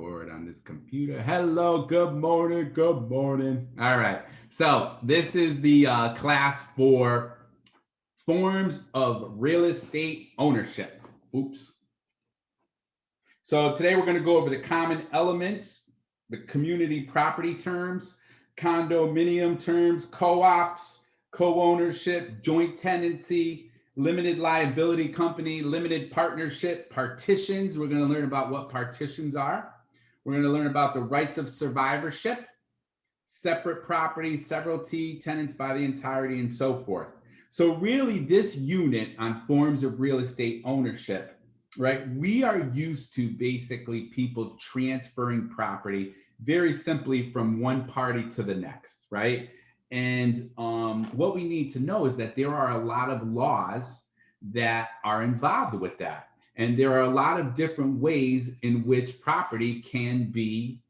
record on this computer. Hello, good morning, good morning. All right, so this is the class for forms of real estate ownership. Oops. So today we're going to go over the common elements, the community property terms, condominium terms, co-ops, co-ownership, joint tenancy, limited liability company, limited partnership, partitions. We're going to learn about what partitions are. We're going to learn about the rights of survivorship, separate property, severalty, tenants by the entirety, and so forth. So really this unit on forms of real estate ownership, right? We are used to basically people transferring property very simply from one party to the next, right? And what we need to know is that there are a lot of laws that are involved with that. And there are a lot of different ways in which property can be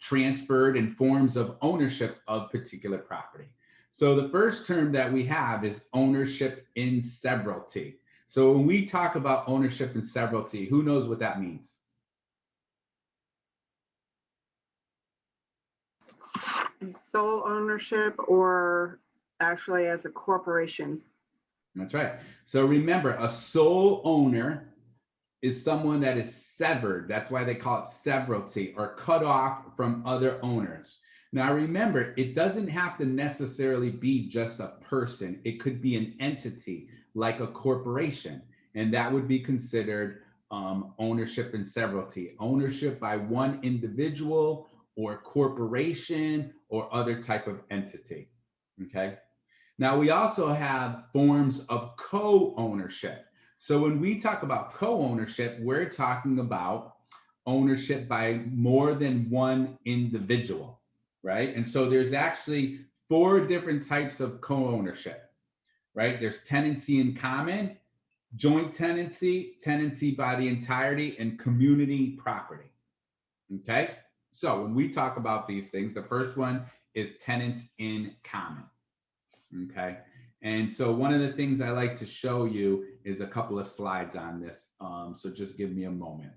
transferred and forms of ownership of particular property. So the first term that we have is ownership in severalty. So when we talk about ownership in severalty, who knows what that means? Sole ownership or actually as a corporation. That's right. So remember, a sole owner is someone that is severed. That's why they call it severalty, or cut off from other owners. Now remember, it doesn't have to necessarily be just a person. It could be an entity like a corporation, and that would be considered ownership in severalty. Ownership by one individual or corporation or other type of entity, okay? Now we also have forms of co-ownership. So when we talk about co-ownership, we're talking about ownership by more than one individual, right? And so there's actually 4 different types of co-ownership, right? There's tenancy in common, joint tenancy, tenancy by the entirety, and community property, okay? So when we talk about these things, the first one is tenants in common, okay? And so one of the things I like to show you is a couple of slides on this. So just give me a moment.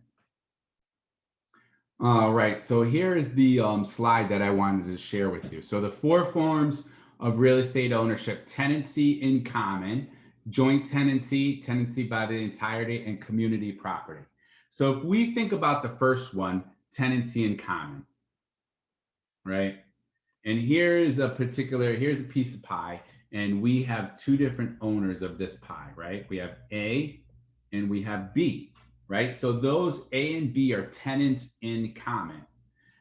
All right, so here is the slide that I wanted to share with you. So the 4 forms of real estate ownership: tenancy in common, joint tenancy, tenancy by the entirety, and community property. So if we think about the first one, tenancy in common, right? And here's a piece of pie, and we have 2 different owners of this pie, right? We have A and we have B, right? So those A and B are tenants in common.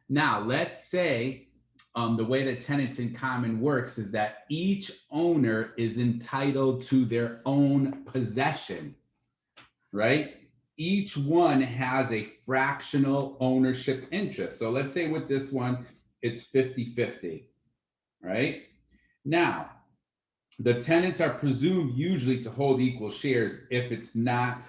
Now, let's say the way that tenants in common works is that each owner is entitled to their own possession, right? Each one has a fractional ownership interest. So let's say with this one, it's 50-50, right? Now, the tenants are presumed usually to hold equal shares if it's not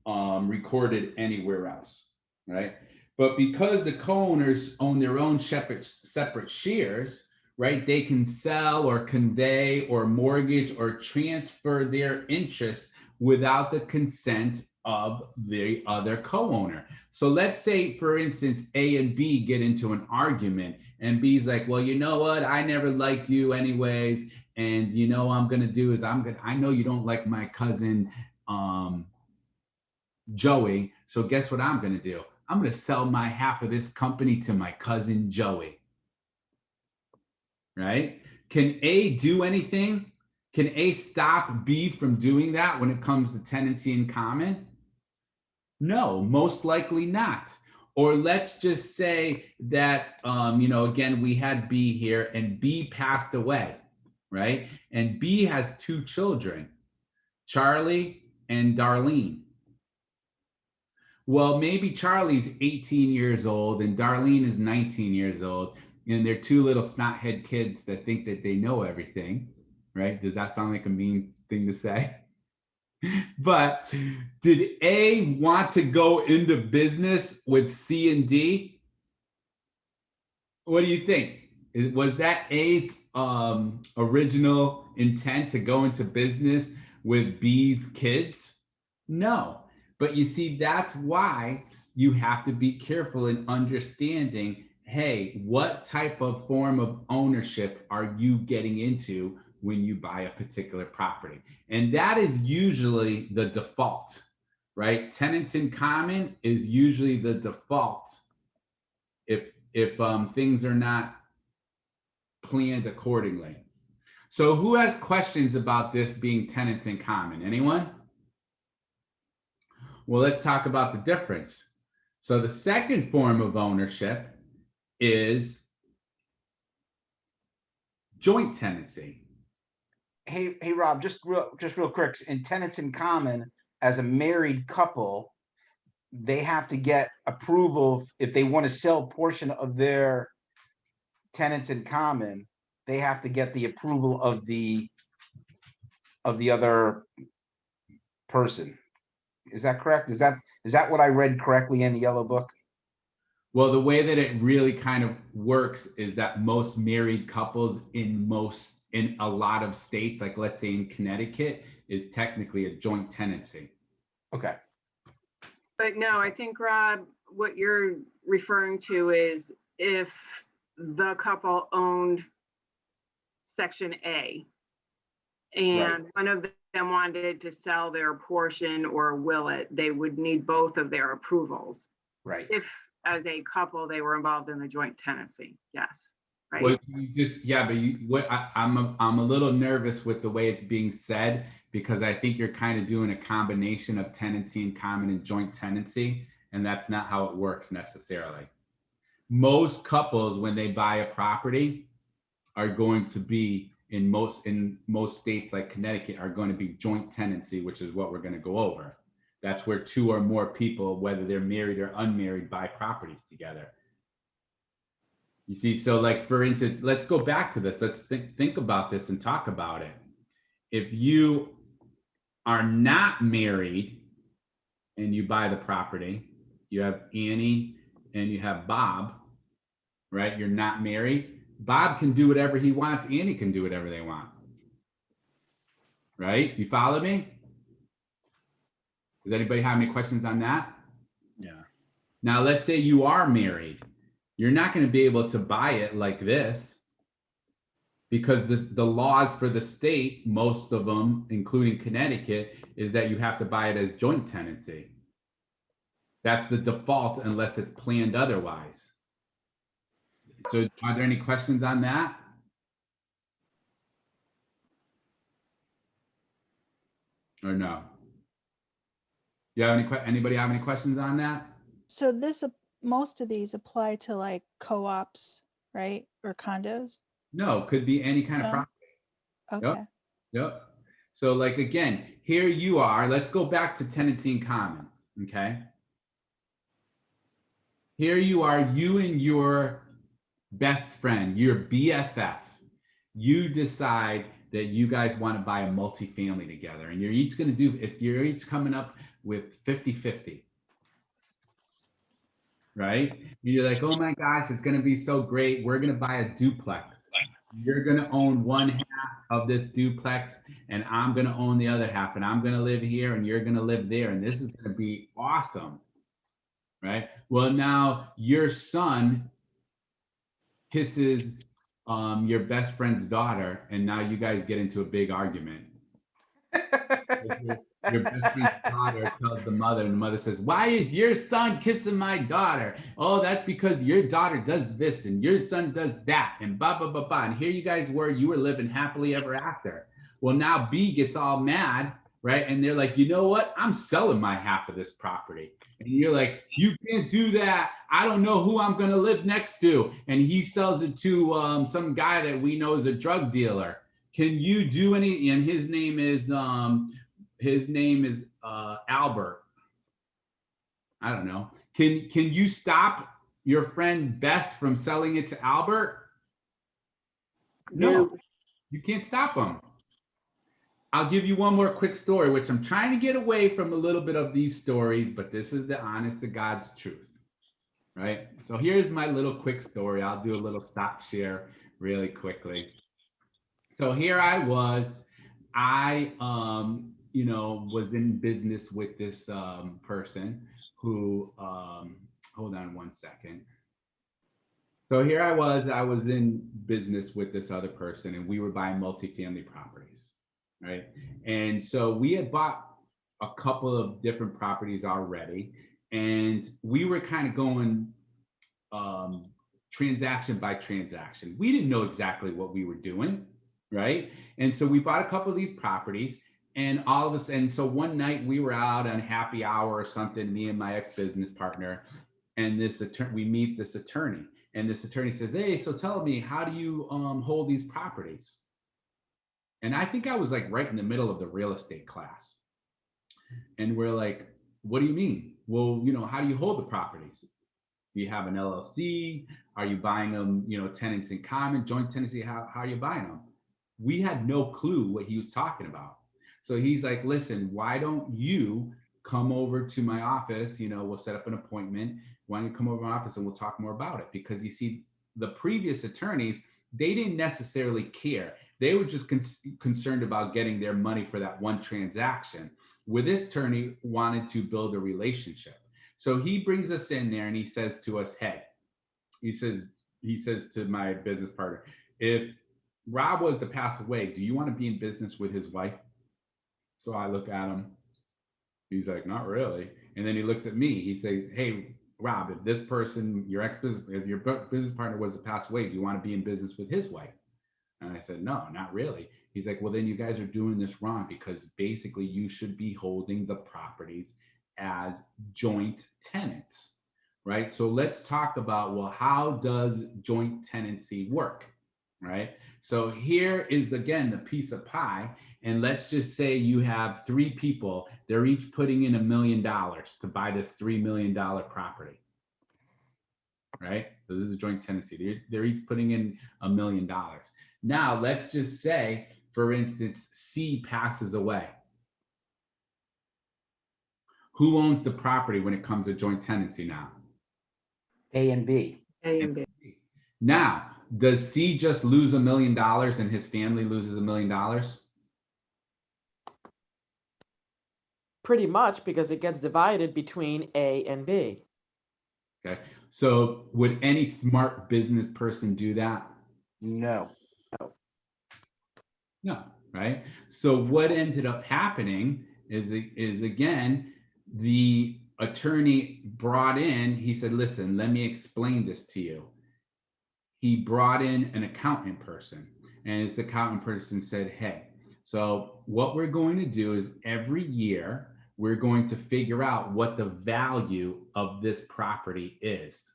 recorded anywhere else, right? But because the co-owners own their own separate shares, right, they can sell or convey or mortgage or transfer their interest without the consent of the other co-owner. So let's say, for instance, A and B get into an argument, and B's like, well, you know what? I never liked you anyways. And you know what I'm going to do is I know you don't like my cousin, Joey. So guess what I'm going to do? I'm going to sell my half of this company to my cousin, Joey. Right? Can A do anything? Can A stop B from doing that when it comes to tenancy in common? No, most likely not. Or let's just say that, again, we had B here and B passed away, right? And B has 2 children, Charlie and Darlene. Well, maybe Charlie's 18 years old and Darlene is 19 years old, and they're 2 little snothead kids that think that they know everything, right? Does that sound like a mean thing to say? But did A want to go into business with C and D? What do you think? Was that A's original intent to go into business with B's kids? No. But you see, that's why you have to be careful in understanding, hey, what type of form of ownership are you getting into when you buy a particular property? And that is usually the default, right? Tenants in common is usually the default if things are not planned accordingly. So who has questions about this being tenants in common? Anyone? Well, let's talk about the difference. So the second form of ownership is joint tenancy. Hey, Rob, just real quick, in tenants in common, as a married couple, they have to get approval if they want to sell a portion of their tenants in common. They have to get the approval of the other person. Is that correct? Is that what I read correctly in the yellow book? Well, the way that it really kind of works is that most married couples in a lot of states, like let's say in Connecticut, is technically a joint tenancy. Okay. But no, I think, Rob, what you're referring to is if the couple owned Section A and one of them wanted to sell their portion or will it, they would need both of their approvals. Right. If as a couple, they were involved in the joint tenancy. Yes. Right. Well, I'm a little nervous with the way it's being said, because I think you're kind of doing a combination of tenancy in common and joint tenancy, and that's not how it works necessarily. Most couples, when they buy a property, are going to be in most states like Connecticut are going to be joint tenancy, which is what we're going to go over. That's where two or more people, whether they're married or unmarried, buy properties together. You see, so like, for instance, let's go back to this. Let's think about this and talk about it. If you are not married and you buy the property, you have Annie and you have Bob, right? You're not married. Bob can do whatever he wants. Annie can do whatever they want. Right? You follow me? Does anybody have any questions on that? Yeah. Now, let's say you are married. You're not going to be able to buy it like this, because the laws for the state, most of them, including Connecticut, is that you have to buy it as joint tenancy. That's the default unless it's planned otherwise. So are there any questions on that? Or no? You have anybody have any questions on that? So most of these apply to like co-ops, right? Or condos? No, could be any kind of No? property. Okay. Yep. So like, again, here you are. Let's go back to tenancy in common, okay? Here you are, you and your best friend, your BFF. You decide that you guys want to buy a multifamily together, and you're each going to you're each coming up with 50-50. Right? You're like, oh my gosh, it's going to be so great. We're going to buy a duplex. You're going to own one half of this duplex, and I'm going to own the other half, and I'm going to live here, and you're going to live there, and this is going to be awesome. Right? Well, now your son kisses your best friend's daughter, and now you guys get into a big argument. Your best friend's daughter tells the mother, and the mother says, why is your son kissing my daughter? Oh, that's because your daughter does this and your son does that, and blah, blah, blah, blah. And here you guys were, you were living happily ever after. Well, now B gets all mad, right? And they're like, you know what? I'm selling my half of this property. And you're like, you can't do that. I don't know who I'm going to live next to. And he sells it to some guy that we know is a drug dealer. Can you do any? And his name is Albert. I don't know. Can you stop your friend Beth from selling it to Albert? No, you can't stop him. I'll give you one more quick story, which I'm trying to get away from a little bit of these stories, but this is the honest to God's truth, right? So here's my little quick story. I'll do a little stop share really quickly. So here I was, was in business with this person who, hold on one second. So here I was in business with this other person, and we were buying multifamily properties, right? And so we had bought a couple of different properties already, and we were kind of going transaction by transaction. We didn't know exactly what we were doing, right? And so we bought a couple of these properties, and all of us, and so one night we were out on happy hour or something, me and my ex-business partner, and we meet this attorney, and this attorney says, "Hey, so tell me, how do you hold these properties?" And I think I was like right in the middle of the real estate class. And we're like, "What do you mean?" "Well, how do you hold the properties? Do you have an LLC? Are you buying them, tenants in common, joint tenancy? How are you buying them?" We had no clue what he was talking about. So he's like, "Listen, why don't you come over to my office? We'll set up an appointment. Why don't you come over to my office and we'll talk more about it?" Because you see, the previous attorneys, they didn't necessarily care. They were just concerned about getting their money for that one transaction. Where this attorney wanted to build a relationship. So he brings us in there and he says to us, "Hey," he says to my business partner, "If Rob was to pass away, do you want to be in business with his wife?" So I look at him. He's like, "Not really." And then he looks at me. He says, "Hey, Rob, if this person, if your business partner was to pass away, do you want to be in business with his wife?" And I said, "No, not really." He's like, "Well, then you guys are doing this wrong, because basically you should be holding the properties as joint tenants," right? So let's talk about, well, how does joint tenancy work, right? So here is, again, the piece of pie. And let's just say you have three people. They're each putting in $1 million to buy this $3 million property, right? So this is a joint tenancy. They're each putting in $1 million. Now, let's just say, for instance, C passes away. Who owns the property when it comes to joint tenancy now? A and B. A and B. Now, does C just lose $1 million and his family loses $1 million? Pretty much, because it gets divided between A and B. Okay. So would any smart business person do that? No. No, right? So what ended up happening is again, the attorney brought in, he said, "Listen, let me explain this to you." He brought in an accountant person, and this accountant person said, "Hey, so what we're going to do is every year we're going to figure out what the value of this property is.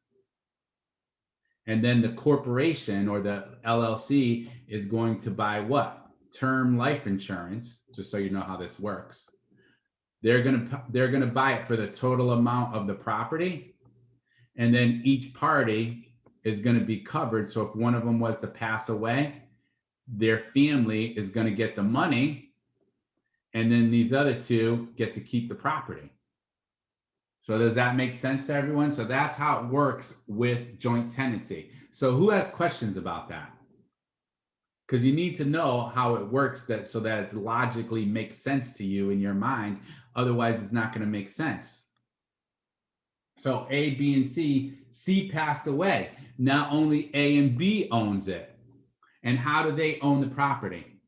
And then the corporation or the LLC is going to buy what? Term life insurance, just so you know how this works. They're gonna buy it for the total amount of the property, and then each party is going to be covered. So if one of them was to pass away, their family is going to get the money, and then these other two get to keep the property." So does that make sense to everyone? So that's how it works with joint tenancy. So who has questions about that? Because you need to know how it works, so that it logically makes sense to you in your mind. Otherwise, it's not going to make sense. So A, B, and C. C passed away. Now only A and B owns it. And how do they own the property?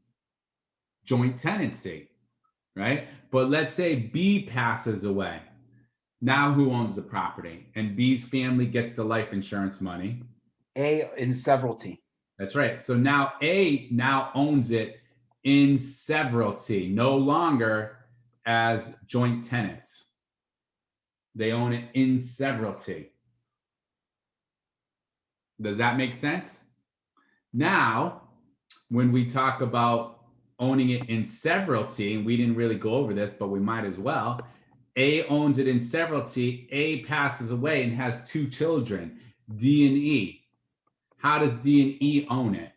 Joint tenancy, right? But let's say B passes away. Now who owns the property? And B's family gets the life insurance money. A in severalty. That's right. So now A now owns it in severalty, no longer as joint tenants. They own it in severalty. Does that make sense? Now, when we talk about owning it in severalty, and we didn't really go over this, but we might as well. A owns it in severalty. A passes away and has two children, D and E. How does D and E own it?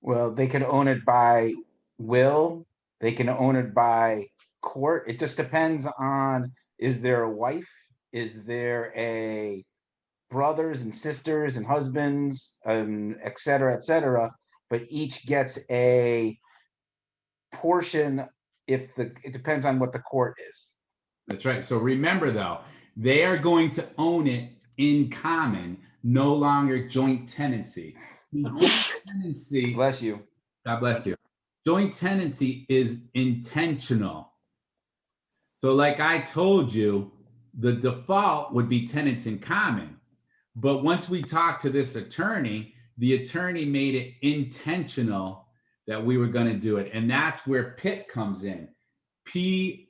Well, they can own it by will. They can own it by court. It just depends on, is there a wife? Is there a brothers and sisters and husbands, et cetera, et cetera. But each gets a portion it depends on what the court is. That's right. So remember though, they are going to own it in common, no longer joint tenancy. Joint tenancy, Bless you. God bless you. Joint tenancy is intentional. So like I told you, the default would be tenants in common. But once we talked to this attorney, the attorney made it intentional that we were going to do it. And that's where PITT comes in. PITT.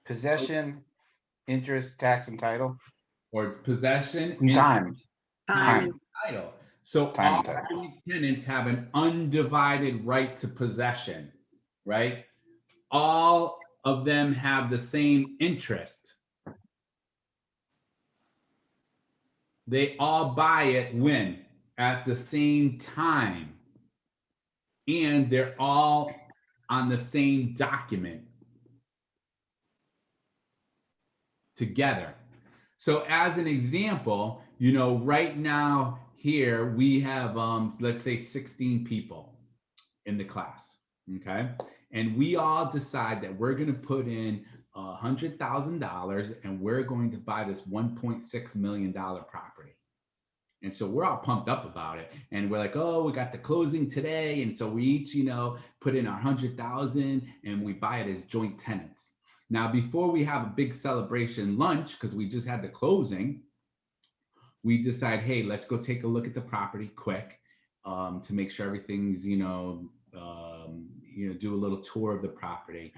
Possession, interest, tax, and title. Or possession, And time. Time. and title. So Time all and title. joint tenants have an undivided right to possession, right? All of them have the same interest. They all buy it when? At the same time. And they're all on the same document together. So as an example, you know, right now here we have, let's say 16 people in the class, okay? And we all decide that we're gonna put in $100,000 and we're going to buy this $1.6 million property. And so we're all pumped up about it. And we're like, oh, we got the closing today. And so we each, you know, put in our 100,000 and we buy it as joint tenants. Now, before we have a big celebration lunch, because we just had the closing, we decide, hey, let's go take a look at the property quick to make sure everything's, do a little tour of the property.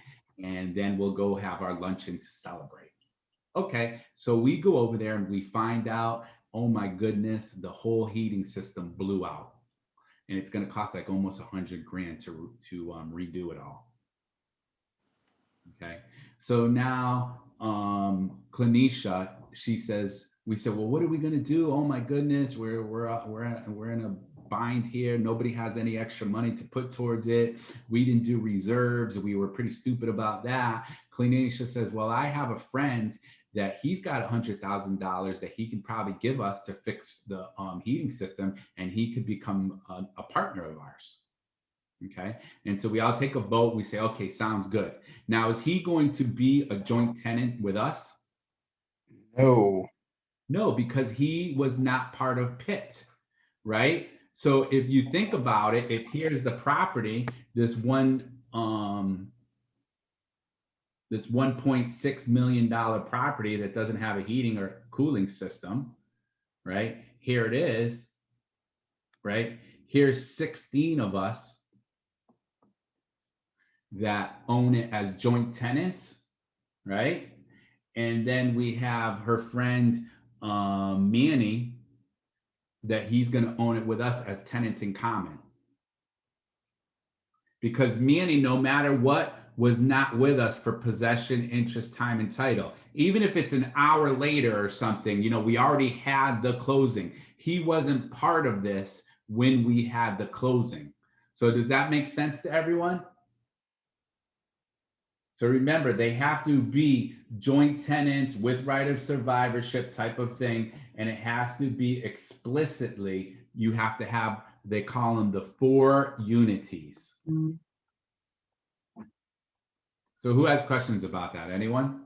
And then we'll go have our luncheon to celebrate. Okay, so we go over there and we find out, oh my goodness, the whole heating system blew out. And it's gonna cost like almost $100,000 to redo it all. Okay, so now Clinisha, she says, we said, well, what are we gonna do? Oh my goodness, we're in a bind here. Nobody has any extra money to put towards it. We didn't do reserves. We were pretty stupid about that. Clinisha says, well, I have a friend that he's got $100,000 that he can probably give us to fix the heating system, and he could become a partner of ours. Okay, and so we all take a vote. We say, okay, sounds good. Now, is he going to be a joint tenant with us? No. No, because he was not part of PITT, right? So if you think about it, if here's the property, this $1.6 million property that doesn't have a heating or cooling system, right? Here it is, right? Here's 16 of us that own it as joint tenants, right? And then we have her friend, Manny, that he's gonna own it with us as tenants in common. Because Manny, no matter what, was not with us for possession, interest, time, and title. Even if it's an hour later or something, you know, we already had the closing. He wasn't part of this when we had the closing. So does that make sense to everyone? So remember, they have to be joint tenants with right of survivorship type of thing. And it has to be explicitly, you have to have, they call them the 4 unities. So who has questions about that? Anyone?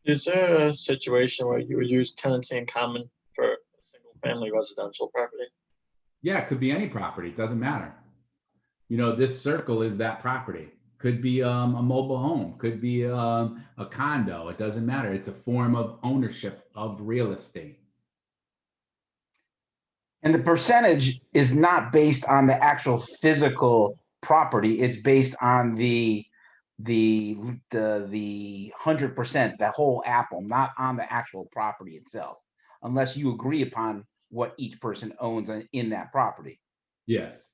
Is there a situation where you would use tenancy in common for a single family residential property? Yeah, it could be any property. It doesn't matter. You know, this circle is that property. Could be a mobile home, could be a condo. It doesn't matter. It's a form of ownership of real estate. And the percentage is not based on the actual physical property. It's based on the 100%, the whole apple, not on the actual property itself, unless you agree upon what each person owns in that property. Yes.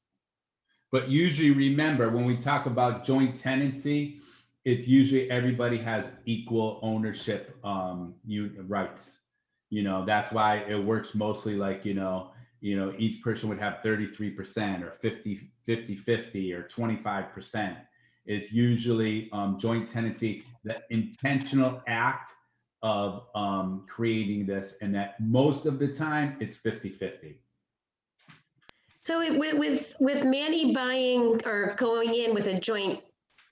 But usually remember, when we talk about joint tenancy, it's usually everybody has equal ownership rights. You know, that's why it works mostly like, each person would have 33% or 50-50 or 25%. It's usually joint tenancy, the intentional act of creating this, and that most of the time it's 50-50. So with Manny buying or going in with a joint,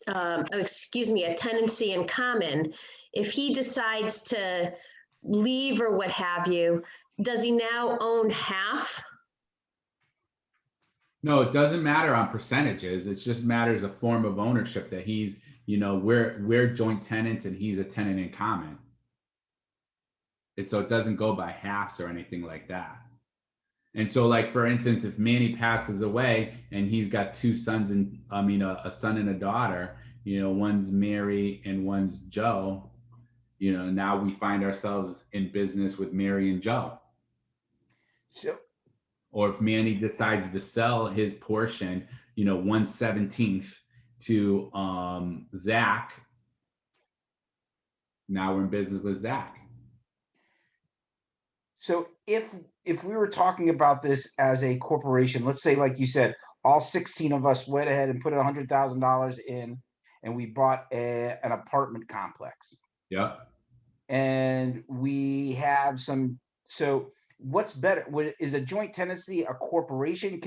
a tenancy in common, if he decides to leave or what have you, does he now own half? No, it doesn't matter on percentages. It just matters a form of ownership that he's, we're joint tenants and he's a tenant in common. And so it doesn't go by halves or anything like that. And so, like, for instance, if Manny passes away and he's got two sons and a son and a daughter, one's Mary and one's Joe, now we find ourselves in business with Mary and Joe. So, Or if Manny decides to sell his portion, 1/17 to Zach, now we're in business with Zach. so if we were talking about this as a corporation, let's say, like you said, all 16 of us went ahead and put $100,000 in, and we bought an apartment complex. Yep. And we have some. So what's better? Is a joint tenancy a corporation?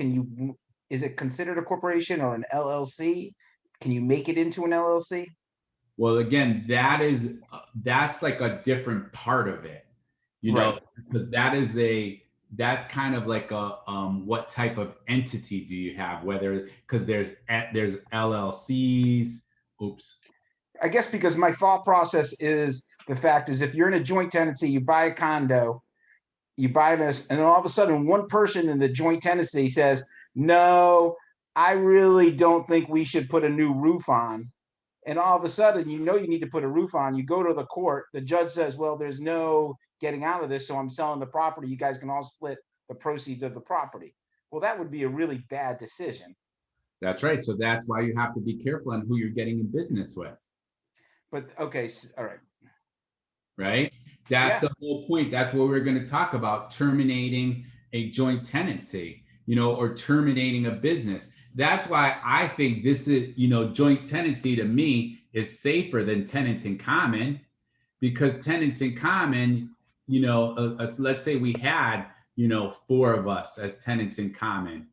Is it considered a corporation or an LLC? Can you make it into an LLC? Well, again, that's like a different part of it, Right. because that's kind of like a what type of entity do you have? Because there's LLCs. Oops. I guess because my thought process is the fact is if you're in a joint tenancy, you buy a condo, you buy this, and then all of a sudden one person in the joint tenancy says, no, I really don't think we should put a new roof on. And all of a sudden, you need to put a roof on, you go to the court, the judge says, well, there's no getting out of this, so I'm selling the property. You guys can all split the proceeds of the property. Well, that would be a really bad decision. That's right. So that's why you have to be careful on who you're getting in business with. But okay, all right. Right? That's the whole point. That's what we're going to talk about, terminating a joint tenancy, or terminating a business. That's why I think this is, joint tenancy to me is safer than tenants in common, because tenants in common, let's say we had, 4 of us as tenants in common,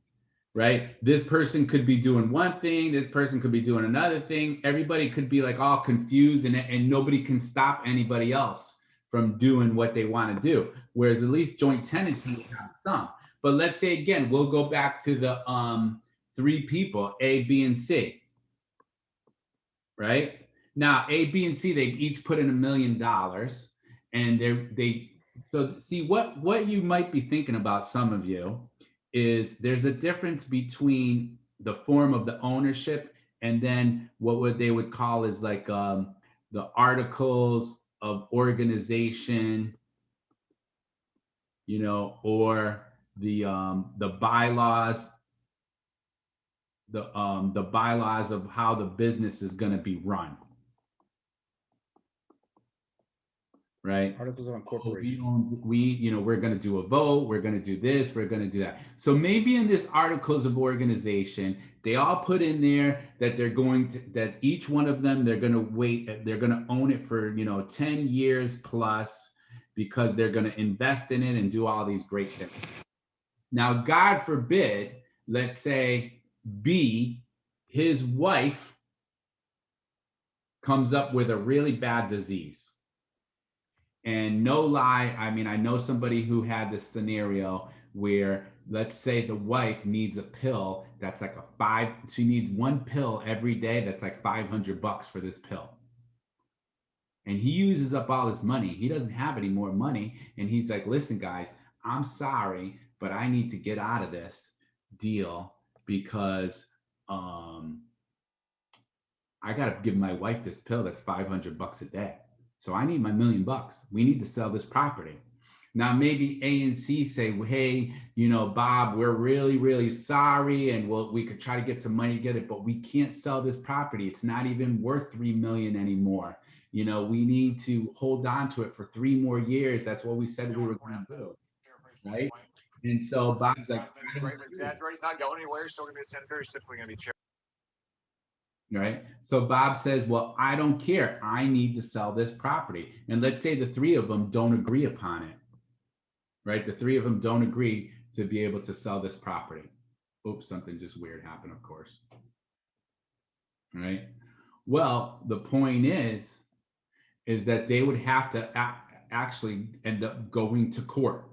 right? This person could be doing one thing, this person could be doing another thing. Everybody could be like all confused, and nobody can stop anybody else from doing what they want to do. Whereas at least joint tenancy will have some. But let's say again, we'll go back to the 3 people, A, B, and C. Right? Now, A, B, and C, they each put in $1 million, and so see what you might be thinking about, some of you, is there's a difference between the form of the ownership and then what they would call is like the articles of organization, or the bylaws, the bylaws of how the business is going to be run. Right? Articles of incorporation. We're going to do a vote. We're going to do this. We're going to do that. So maybe in this articles of organization, they all put in there that that each one of them, they're going to own it for, 10 years plus, because they're going to invest in it and do all these great things. Now, God forbid, let's say B, his wife comes up with a really bad disease. And no lie, I know somebody who had this scenario where, let's say the wife needs a pill that's like she needs one pill every day that's like $500 for this pill. And he uses up all his money. He doesn't have any more money. And he's like, listen, guys, I'm sorry, but I need to get out of this deal because I got to give my wife this pill that's $500 a day. So I need my $1 million. We need to sell this property. Now, maybe A and C say, well, hey, Bob, we're really, really sorry. And we could try to get some money together, but we can't sell this property. It's not even worth $3 million anymore. We need to hold on to it for 3 more years. That's what we said we were going to do. Right. And so Bob's like, exaggerate. He's not going anywhere. He's still going to be a senator. He's simply going to be chair. Right. So Bob says, well, I don't care. I need to sell this property. And let's say the 3 of them don't agree upon it. Right. The 3 of them don't agree to be able to sell this property. Oops, something just weird happened, of course. Right? Well, the point is that they would have to actually end up going to court.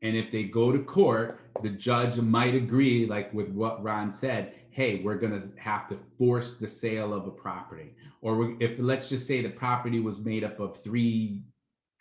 And if they go to court, the judge might agree, like with what Ron said, hey, we're going to have to force the sale of a property. Or if, let's just say the property was made up of 3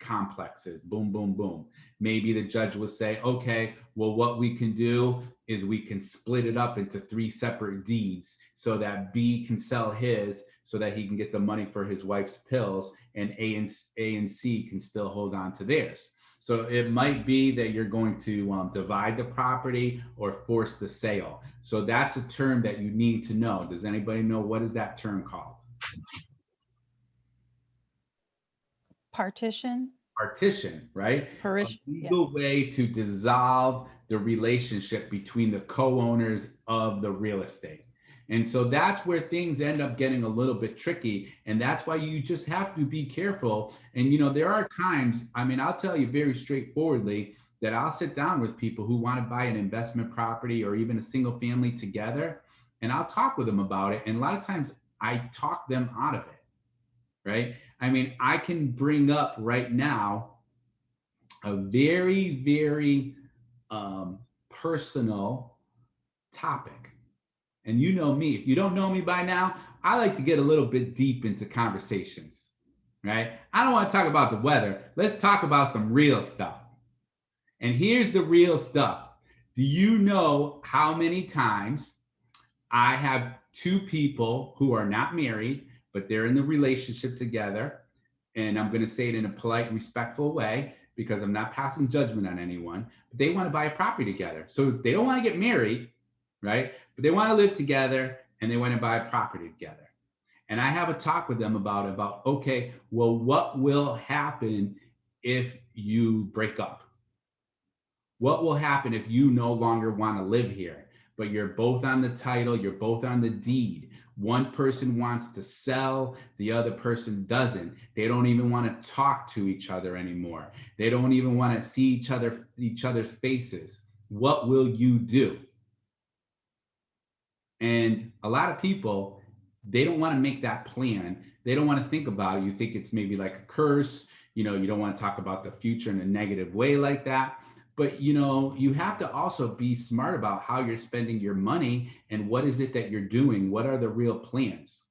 complexes, boom, boom, boom. Maybe the judge will say, okay, well, what we can do is we can split it up into 3 separate deeds so that B can sell his so that he can get the money for his wife's pills, and A and C can still hold on to theirs. So it might be that you're going to divide the property or force the sale. So that's a term that you need to know. Does anybody know what is that term called? Partition. Partition, right? Parish. A legal way to dissolve the relationship between the co-owners of the real estate. And so that's where things end up getting a little bit tricky. And that's why you just have to be careful. And, you know, there are times, I mean, I'll tell you very straightforwardly that I'll sit down with people who want to buy an investment property or even a single family together, and I'll talk with them about it. And a lot of times I talk them out of it, right? I mean, I can bring up right now a very, very personal topic. And you know me, if you don't know me by now, I like to get a little bit deep into conversations, right? I don't want to talk about the weather. Let's talk about some real stuff. And here's the real stuff. Do you know how many times I have 2 people who are not married, but they're in the relationship together? And I'm going to say it in a polite, respectful way, because I'm not passing judgment on anyone, but they want to buy a property together. So they don't want to get married, right? But they want to live together and they want to buy a property together. And I have a talk with them about, okay, well, what will happen if you break up? What will happen if you no longer want to live here, but you're both on the title, you're both on the deed? One person wants to sell, the other person doesn't. They don't even want to talk to each other anymore. They don't even want to see each other's faces. What will you do? And a lot of people, they don't want to make that plan. They don't want to think about it. You think it's maybe like a curse. You know, you don't want to talk about the future in a negative way like that. But, you know, you have to also be smart about how you're spending your money and what is it that you're doing? What are the real plans?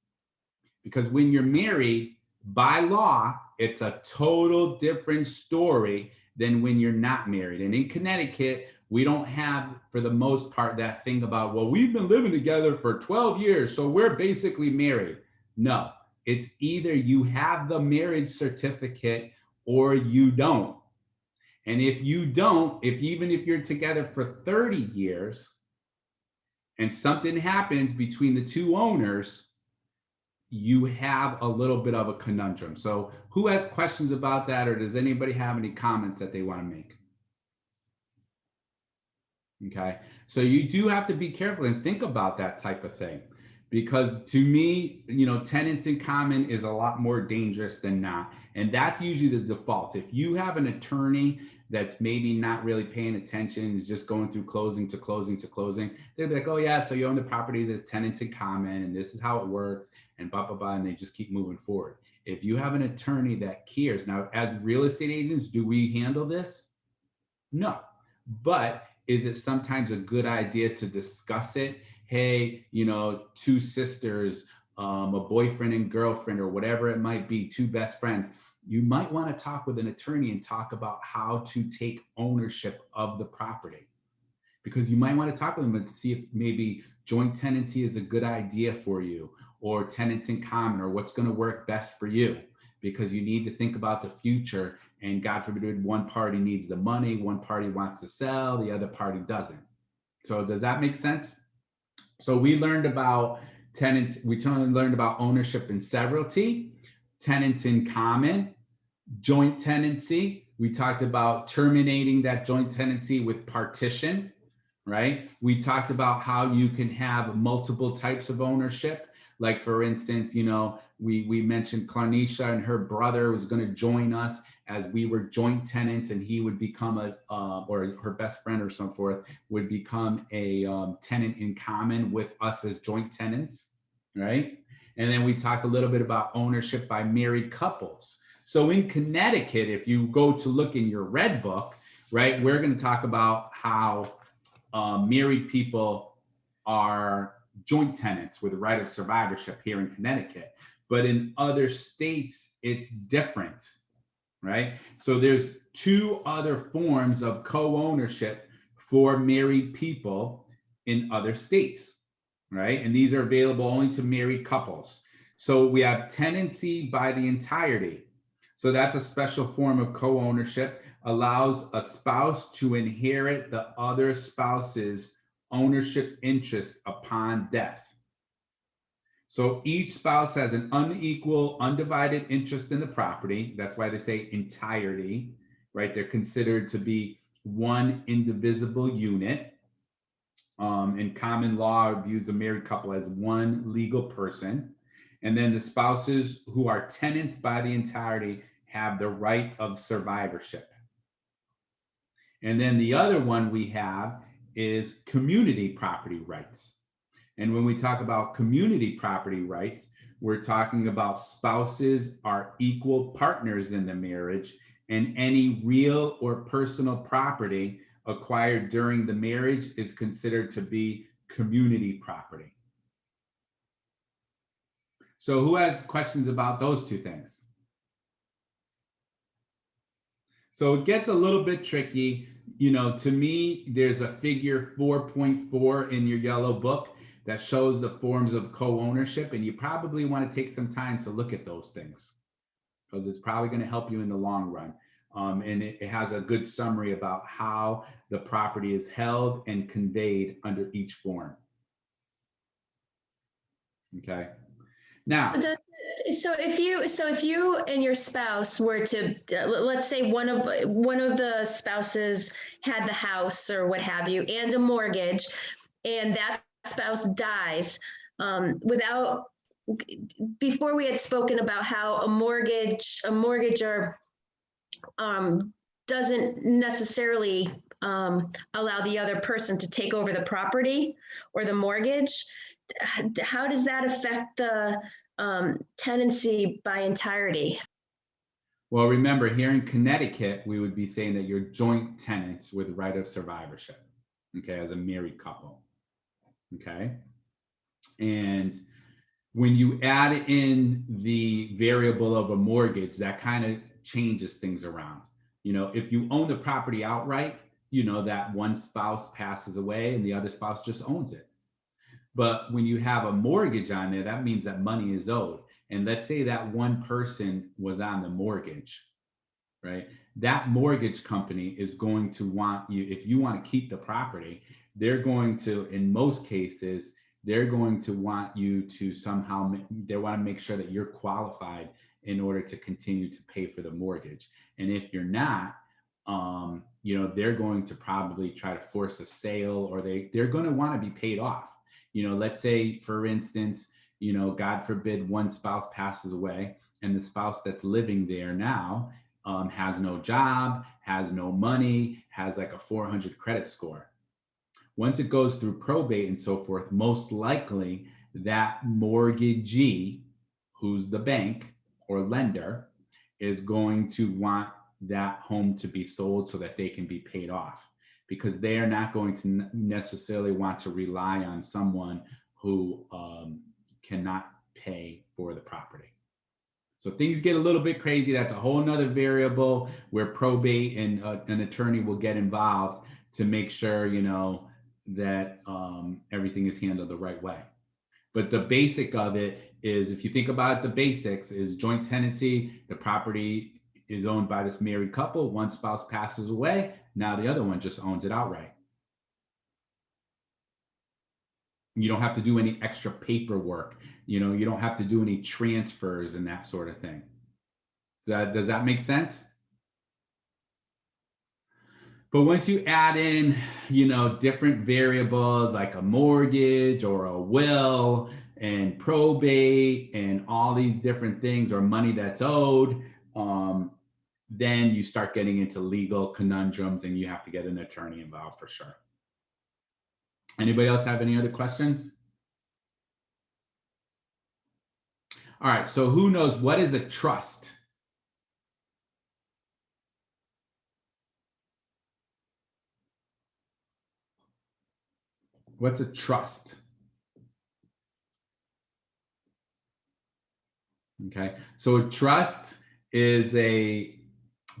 Because when you're married, by law, it's a total different story than when you're not married. And in Connecticut, we don't have, for the most part, that thing about, well, we've been living together for 12 years, so we're basically married. No, it's either you have the marriage certificate or you don't. And if you don't, even if you're together for 30 years and something happens between the 2 owners, you have a little bit of a conundrum. So who has questions about that, or does anybody have any comments that they want to make? Okay, so you do have to be careful and think about that type of thing, because to me, you know, tenants in common is a lot more dangerous than not. And that's usually the default. If you have an attorney that's maybe not really paying attention, is just going through closing to closing to closing, they'll be like, oh yeah, so you own the properties as tenants in common and this is how it works and blah, blah, blah, and they just keep moving forward. If you have an attorney that cares, now as real estate agents, do we handle this? No, but is it sometimes a good idea to discuss it? Hey, you know, 2 sisters, a boyfriend and girlfriend, or whatever it might be, 2 best friends. You might want to talk with an attorney and talk about how to take ownership of the property, because you might want to talk with them and see if maybe joint tenancy is a good idea for you, or tenants in common, or what's going to work best for you, because you need to think about the future. And God forbid, one party needs the money, one party wants to sell, the other party doesn't. So does that make sense? So we learned about tenants, we learned about ownership and severalty, tenants in common, joint tenancy. We talked about terminating that joint tenancy with partition, right? We talked about how you can have multiple types of ownership. Like for instance, you know, we mentioned Clarnisha and her brother was going to join us as we were joint tenants, and he would become or her best friend or so forth would become a tenant in common with us as joint tenants, right? And then we talked a little bit about ownership by married couples. So in Connecticut, if you go to look in your red book, right, we're going to talk about how married people are joint tenants with the right of survivorship here in Connecticut. But in other states, it's different, right? So there's two other forms of co-ownership for married people in other states, right? And these are available only to married couples. So we have tenancy by the entirety. So that's a special form of co-ownership, allows a spouse to inherit the other spouse's ownership interest upon death. So each spouse has an unequal, undivided interest in the property. That's why they say entirety, right? They're considered to be one indivisible unit. In common law, it views a married couple as one legal person. And then the spouses who are tenants by the entirety have the right of survivorship. And then the other one we have is community property rights. And when we talk about community property rights, we're talking about spouses are equal partners in the marriage, and any real or personal property acquired during the marriage is considered to be community property. So who has questions about those two things? So it gets a little bit tricky. You know, to me, there's a figure 4.4 in your yellow book that shows the forms of co-ownership, and you probably want to take some time to look at those things because it's probably going to help you in the long run. And it has a good summary about how the property is held and conveyed under each form. Okay. Now, so if you and your spouse were to, let's say one of the spouses had the house or what have you and a mortgage, and that spouse dies, before we had spoken about how a mortgager doesn't necessarily allow the other person to take over the property or the mortgage. How does that affect the tenancy by entirety? well, remember here in Connecticut, we would be saying that you're joint tenants with right of survivorship, okay, as a married couple, okay? And when you add in the variable of a mortgage, that kind of changes things around. You know, if you own the property outright, you know that one spouse passes away and the other spouse just owns it. But when you have a mortgage on there, that means that money is owed. And let's say that one person was on the mortgage, right? That mortgage company is going to want you, if you want to keep the property, they're going to, in most cases, they're going to want you to somehow, they want to make sure that you're qualified in order to continue to pay for the mortgage. And if you're not, you know, they're going to probably try to force a sale, or they're going to want to be paid off. You know, let's say, for instance, you know, God forbid one spouse passes away and the spouse that's living there now has no job, has no money, has like a 400 credit score. Once it goes through probate and so forth, most likely that mortgagee, who's the bank or lender, is going to want that home to be sold so that they can be paid off, because they are not going to necessarily want to rely on someone who cannot pay for the property. So things get a little bit crazy. That's a whole nother variable where probate and an attorney will get involved to make sure, you know, that everything is handled the right way. But the basic of it is, if you think about it, the basics is joint tenancy. The property is owned by this married couple. One spouse passes away. Now the other one just owns it outright. You don't have to do any extra paperwork. You know, you don't have to do any transfers and that sort of thing. Does that make sense? But once you add in, you know, different variables like a mortgage or a will and probate and all these different things, or money that's owed, then you start getting into legal conundrums and you have to get an attorney involved for sure. Anybody else have any other questions? All right, so who knows what is a trust? What's a trust? Okay, so a trust is a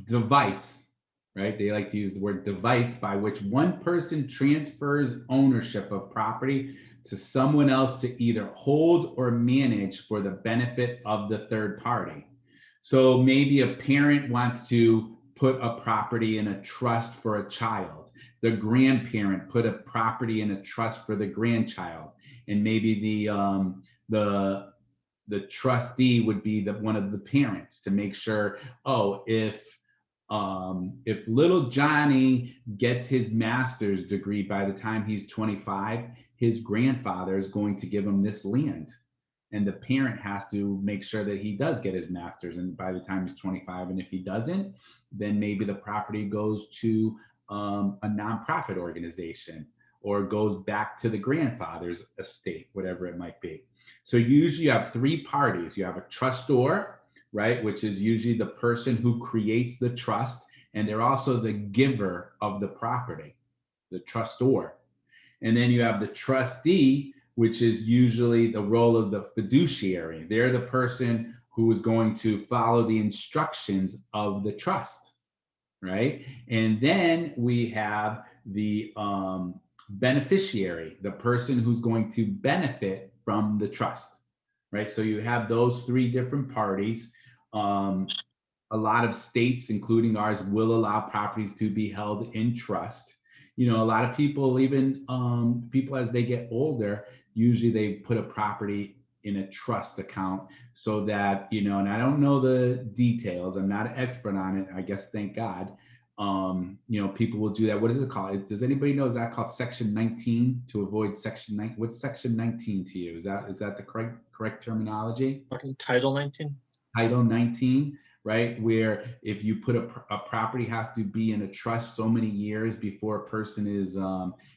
device, right? They like to use the word device by which one person transfers ownership of property to someone else to either hold or manage for the benefit of the third party. So maybe a parent wants to put a property in a trust for a child. The grandparent put a property in a trust for the grandchild, and maybe the trustee would be one of the parents to make sure, oh, if little Johnny gets his master's degree by the time he's 25, his grandfather is going to give him this land. And the parent has to make sure that he does get his master's and by the time he's 25. And if he doesn't, then maybe the property goes to a nonprofit organization or goes back to the grandfather's estate, whatever it might be. So usually you have three parties. You have a trustor, right, which is usually the person who creates the trust, and they're also the giver of the property, the trustor. And then you have the trustee, which is usually the role of the fiduciary. They're the person who is going to follow the instructions of the trust, right? And then we have the beneficiary, the person who's going to benefit from the trust, right? So you have those three different parties. A lot of states, including ours, will allow properties to be held in trust. You know, a lot of people, even people as they get older, usually they put a property in a trust account so that, you know, and I don't know the details, I'm not an expert on it, I guess, thank God. You know, people will do that. What is it called? Does anybody know, is that called Section 19 to avoid Section 9? What's Section 19 to you? Is that the correct terminology? Title 19? Title 19, right? Where if you put a property has to be in a trust so many years before a person is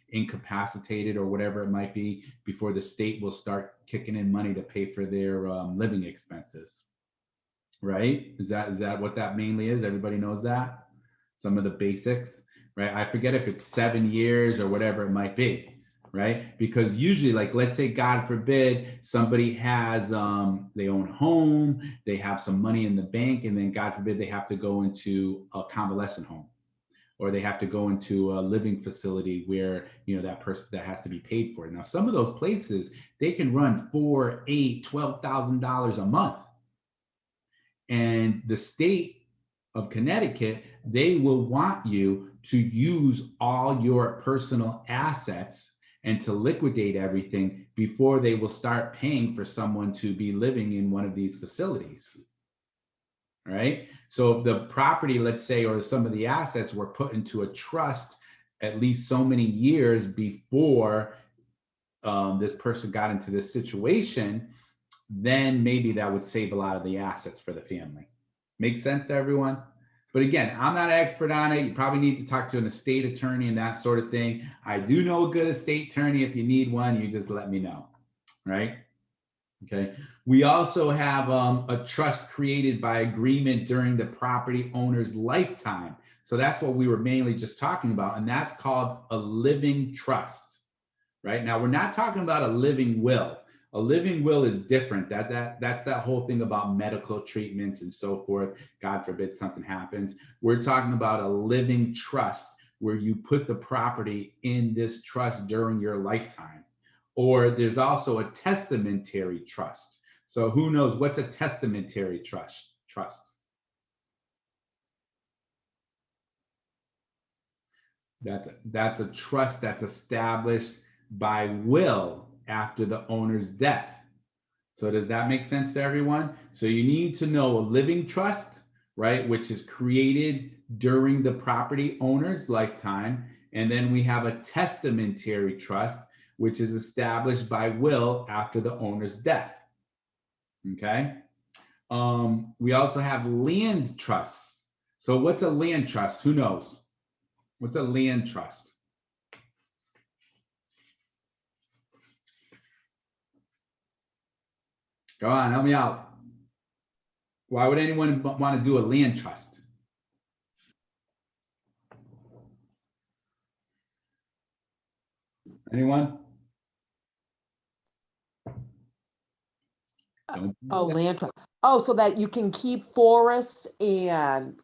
incapacitated or whatever it might be, before the state will start kicking in money to pay for their living expenses, right? Is that what that mainly is? Everybody knows that? Some of the basics, right? I forget if it's 7 years or whatever it might be, right? Because usually, like, let's say, God forbid, somebody has, they own a home, they have some money in the bank, and then God forbid, they have to go into a convalescent home, or they have to go into a living facility where, you know, that person that has to be paid for. Now, some of those places, they can run $4,000, $8,000, $12,000 a month. And the state of Connecticut, they will want you to use all your personal assets and to liquidate everything before they will start paying for someone to be living in one of these facilities. All right. So if the property, let's say, or some of the assets were put into a trust at least so many years before this person got into this situation, then maybe that would save a lot of the assets for the family. Make sense to everyone? But again, I'm not an expert on it. You probably need to talk to an estate attorney and that sort of thing. I do know a good estate attorney. If you need one, you just let me know, right? Okay. We also have a trust created by agreement during the property owner's lifetime. So that's what we were mainly just talking about. And that's called a living trust, right? Now, we're not talking about a living will. A living will is different. That's that whole thing about medical treatments and so forth. God forbid something happens. We're talking about a living trust where you put the property in this trust during your lifetime. Or there's also a testamentary trust. So who knows what's a testamentary trust? That's a trust that's established by will after the owner's death. So does that make sense to everyone? So you need to know a living trust, right, which is created during the property owner's lifetime. And then we have a testamentary trust, which is established by will after the owner's death. Okay. We also have land trusts. So what's a land trust? Who knows? What's a land trust? Go on, help me out. Why would anyone want to do a land trust? Anyone? Don't do Oh, that. land trust. Oh, so that you can keep forests and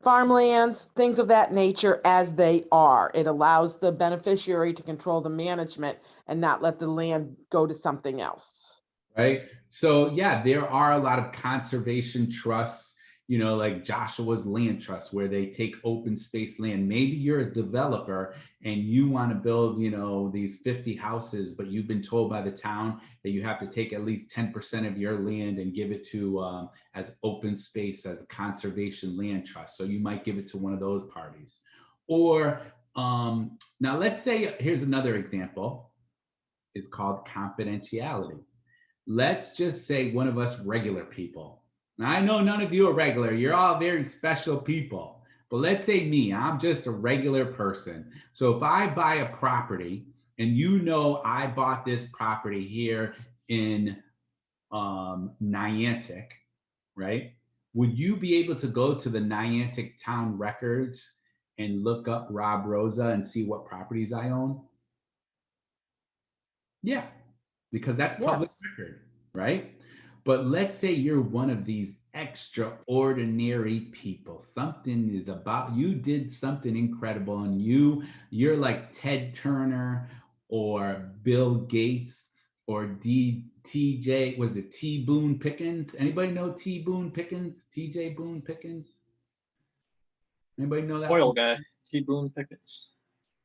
farmlands, things of that nature as they are. It allows the beneficiary to control the management and not let the land go to something else. Right? So yeah, there are a lot of conservation trusts, you know, like Joshua's Land Trust, where they take open space land. Maybe you're a developer and you want to build, you know, these 50 houses, but you've been told by the town that you have to take at least 10% of your land and give it to as open space, as a conservation land trust. So you might give it to one of those parties. Or now let's say, here's another example. It's called confidentiality. Let's just say one of us regular people. Now, I know none of you are regular. You're all very special people. But let's say me, I'm just a regular person. So if I buy a property and you know I bought this property here in Niantic, right? Would you be able to go to the Niantic town records and look up Rob Rosa and see what properties I own? Yeah, because that's public Yes. record, right? But let's say you're one of these extraordinary people. Something is about, you did something incredible and you're like Ted Turner or Bill Gates or TJ, was it T Boone Pickens? Anybody know T Boone Pickens? TJ Boone Pickens? Anybody know that? Oil guy, T. Boone Pickens.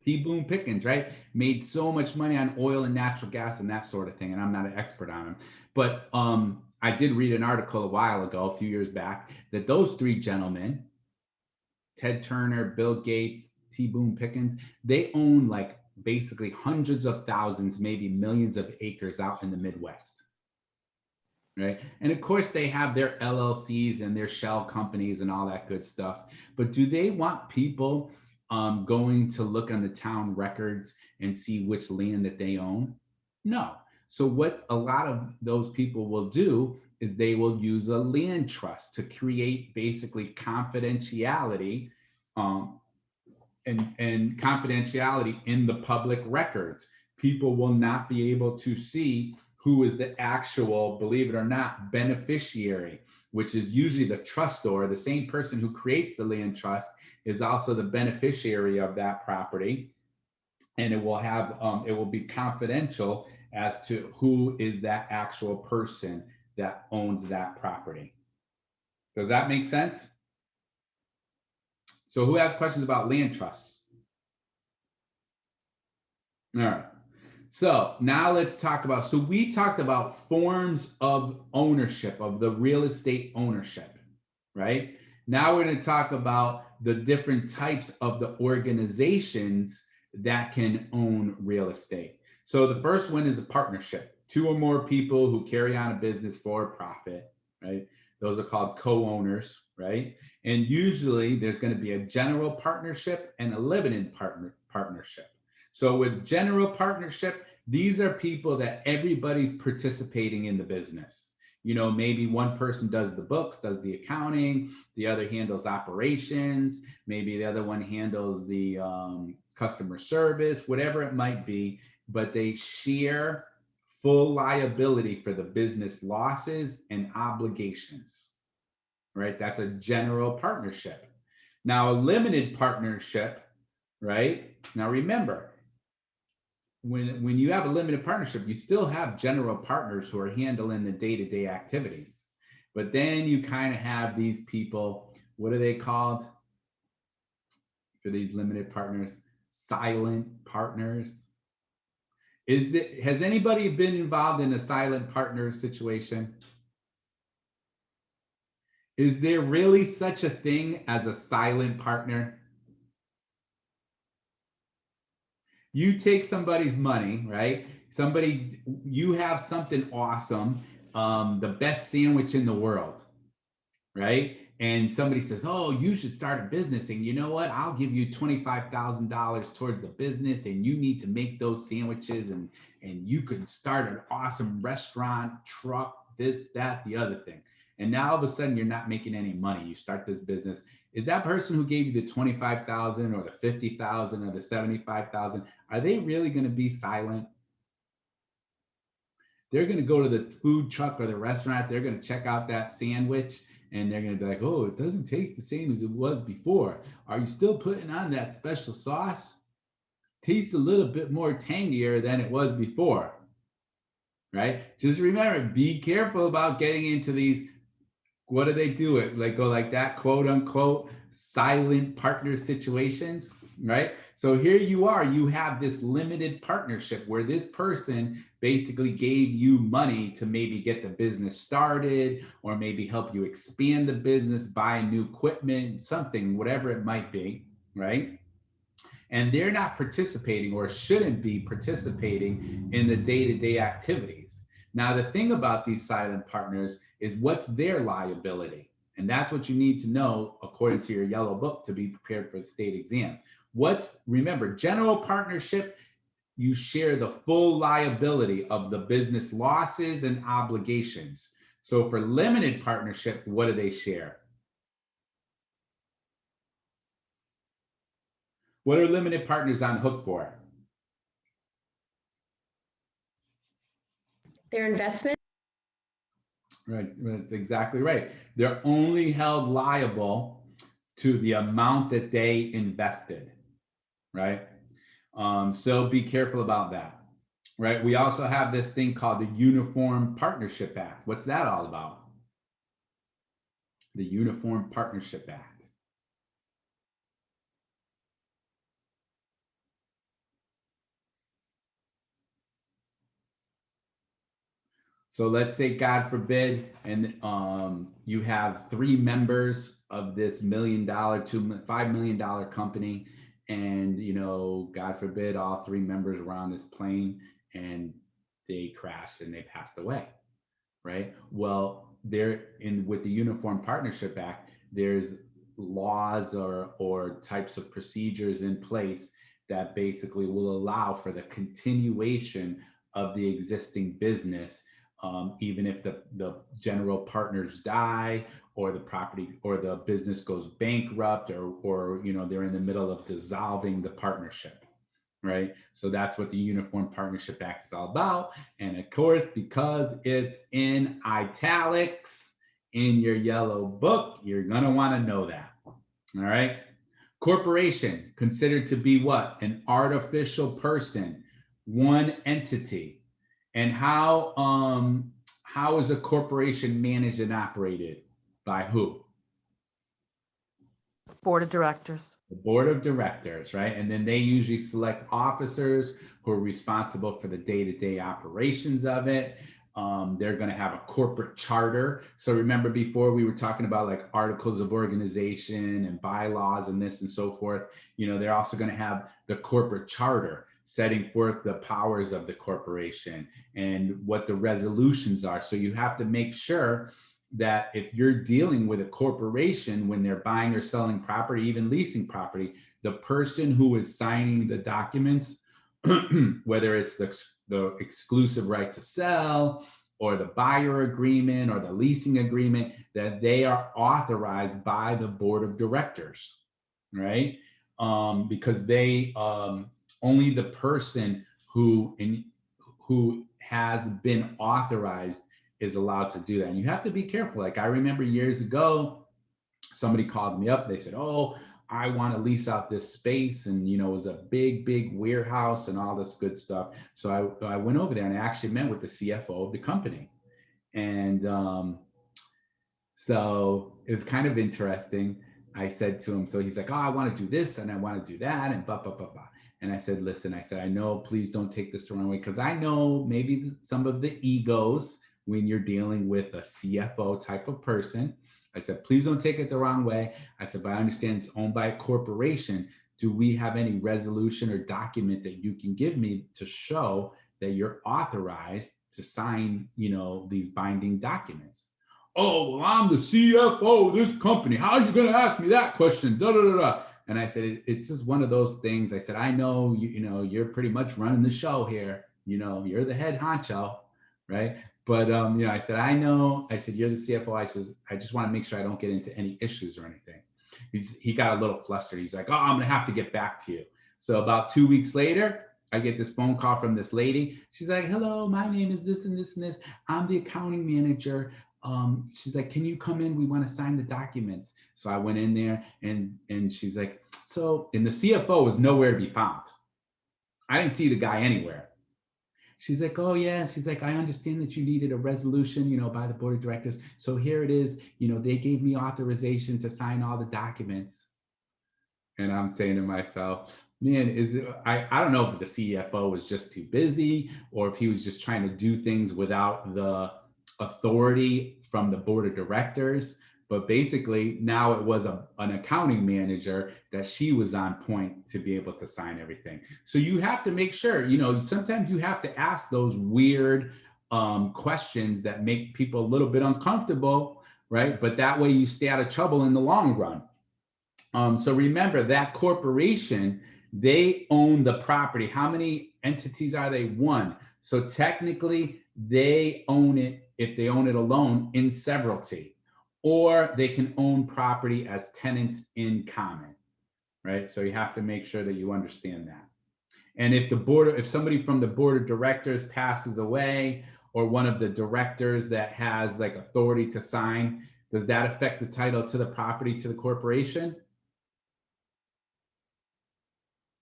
T Boone Pickens, right? Made so much money on oil and natural gas and that sort of thing. And I'm not an expert on him, but I did read an article a while ago, a few years back, that those three gentlemen, Ted Turner, Bill Gates, T Boone Pickens, they own like basically hundreds of thousands, maybe millions of acres out in the Midwest. Right. And of course, they have their LLCs and their shell companies and all that good stuff. But do they want people going to look on the town records and see which land that they own? No. So what a lot of those people will do is they will use a land trust to create basically confidentiality and confidentiality in the public records. People will not be able to see who is the actual, believe it or not, beneficiary, which is usually the trustor. The same person who creates the land trust is also the beneficiary of that property. And it will have, it will be confidential as to who is that actual person that owns that property. Does that make sense? So who has questions about land trusts? All right. So now let's talk about, so we talked about forms of ownership, of the real estate ownership, right? Now we're going to talk about the different types of the organizations that can own real estate. So the first one is a partnership, two or more people who carry on a business for profit, right? Those are called co-owners, right? And usually there's going to be a general partnership and a limited partnership. So with general partnership, these are people that everybody's participating in the business. You know, maybe one person does the books, does the accounting, the other handles operations, maybe the other one handles the customer service, whatever it might be, but they share full liability for the business losses and obligations, right? That's a general partnership. Now, a limited partnership, right? Now, remember, when you have a limited partnership, you still have general partners who are handling the day-to-day activities. But then you kind of have these people, what are they called for these limited partners? Silent partners. Has anybody been involved in a silent partner situation? Is there really such a thing as a silent partner? You take somebody's money, right? You have something awesome, the best sandwich in the world, right? And somebody says, oh, you should start a business. And you know what? I'll give you $25,000 towards the business, and you need to make those sandwiches, and you can start an awesome restaurant, truck, this, that, the other thing. And now all of a sudden you're not making any money. You start this business. Is that person who gave you the 25,000 or the 50,000 or the 75,000, are they really going to be silent? They're going to go to the food truck or the restaurant. They're going to check out that sandwich, and they're going to be like, oh, it doesn't taste the same as it was before. Are you still putting on that special sauce? Tastes a little bit more tangier than it was before, right? Just remember, be careful about getting into these, what do they do it? Like go like that, quote unquote, silent partner situations, right? So here you are, you have this limited partnership where this person basically gave you money to maybe get the business started, or maybe help you expand the business, buy new equipment, something, whatever it might be, right? And they're not participating or shouldn't be participating in the day-to-day activities. Now, the thing about these silent partners is what's their liability? And that's what you need to know according to your yellow book to be prepared for the state exam. Remember, general partnership, you share the full liability of the business losses and obligations. So for limited partnership, what do they share? What are limited partners on hook for? Their investment? Right, that's exactly right. They're only held liable to the amount that they invested, right? So be careful about that, right? We also have this thing called the Uniform Partnership Act. What's that all about? The Uniform Partnership Act. So let's say, God forbid, and you have 3 members of this $1 million to $5 million company, and God forbid, all 3 members were on this plane and they crashed and they passed away, right? Well, with the Uniform Partnership Act, there's laws or types of procedures in place that basically will allow for the continuation of the existing business. Even if the general partners die, or the property or the business goes bankrupt, or they're in the middle of dissolving the partnership, right? So that's what the Uniform Partnership Act is all about. And of course, because it's in italics in your yellow book, you're gonna want to know that. All right. Corporation, considered to be what? An artificial person, one entity. And how is a corporation managed and operated? By who? Board of Directors. The Board of Directors, right? And then they usually select officers who are responsible for the day-to-day operations of it. They're going to have a corporate charter. So remember, before we were talking about like articles of organization and bylaws and this and so forth, they're also going to have the corporate charter, setting forth the powers of the corporation and what the resolutions are. So you have to make sure that if you're dealing with a corporation, when they're buying or selling property, even leasing property, the person who is signing the documents, whether it's the exclusive right to sell or the buyer agreement or the leasing agreement, that they are authorized by the Board of Directors, right? Because they only the person who has been authorized is allowed to do that. And you have to be careful. Like I remember years ago, somebody called me up. They said, oh, I want to lease out this space. And, it was a big, big warehouse and all this good stuff. So I went over there and I actually met with the CFO of the company. And so it was kind of interesting. I said to him, so he's like, oh, I want to do this and I want to do that and blah, blah, blah, blah. And I said, listen, I know, please don't take this the wrong way, because I know maybe some of the egos when you're dealing with a CFO type of person. I said, please don't take it the wrong way. I said, but I understand it's owned by a corporation. do we have any resolution or document that you can give me to show that you're authorized to sign, these binding documents? Oh, well, I'm the CFO of this company. How are you going to ask me that question? Da, da, da, da. And I said, it's just one of those things. I said, I know, you're pretty much running the show here. You're the head honcho, right? But, I said, I know. I said, you're the CFO. I says, I just want to make sure I don't get into any issues or anything. He got a little flustered. He's like, oh, I'm going to have to get back to you. So about 2 weeks later, I get this phone call from this lady. She's like, hello, my name is this and this and this. I'm the accounting manager. She's like, can you come in? We want to sign the documents. So I went in there and she's like, and the CFO was nowhere to be found. I didn't see the guy anywhere. She's like, oh yeah. She's like, I understand that you needed a resolution, by the board of directors. So here it is. They gave me authorization to sign all the documents. And I'm saying to myself, man, I don't know if the CFO was just too busy or if he was just trying to do things without the authority from the board of directors. But basically now it was an accounting manager that she was on point to be able to sign everything. So you have to make sure, sometimes you have to ask those weird questions that make people a little bit uncomfortable, right? But that way you stay out of trouble in the long run. So remember that corporation, they own the property. How many entities are they? One. So technically they own it, if they own it alone, in severalty, or they can own property as tenants in common, right? So you have to make sure that you understand that. And if somebody from the board of directors passes away, or one of the directors that has like authority to sign, does that affect the title to the property to the corporation?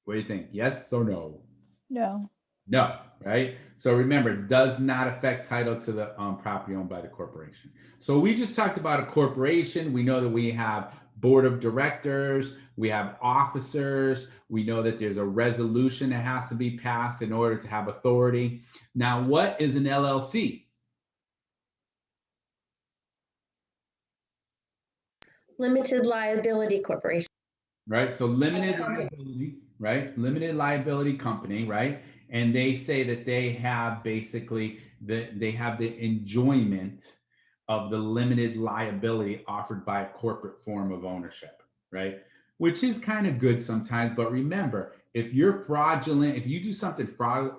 What do you think? Yes or no? No. No, right? So remember, does not affect title to the property owned by the corporation. So we just talked about a corporation. We know that we have board of directors, we have officers. We know that there's a resolution that has to be passed in order to have authority. Now, what is an LLC? Limited liability corporation. Right, so limited liability, right? Limited liability company, right? And they say that they have basically they have the enjoyment of the limited liability offered by a corporate form of ownership, right? Which is kind of good sometimes, but remember, if you're fraudulent, if you do something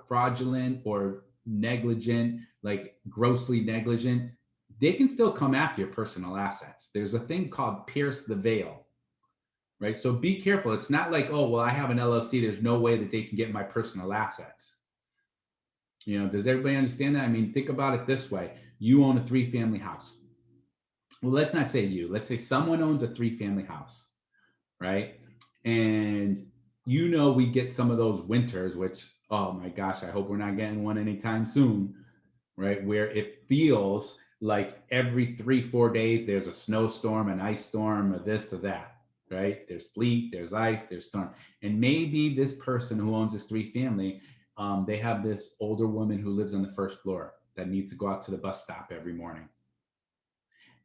fraudulent or negligent, like grossly negligent, they can still come after your personal assets. There's a thing called pierce the veil. Right. So be careful. It's not like, oh, well, I have an LLC. There's no way that they can get my personal assets. Does everybody understand that? I mean, think about it this way. You own a 3-family house. Well, let's not say you. Let's say someone owns a 3-family house, right? And we get some of those winters, which, oh my gosh, I hope we're not getting one anytime soon, right? Where it feels like every 3-4 days there's a snowstorm, an ice storm, or this or that. Right? There's sleet, there's ice, there's storm. And maybe this person who owns this 3-family, they have this older woman who lives on the first floor that needs to go out to the bus stop every morning.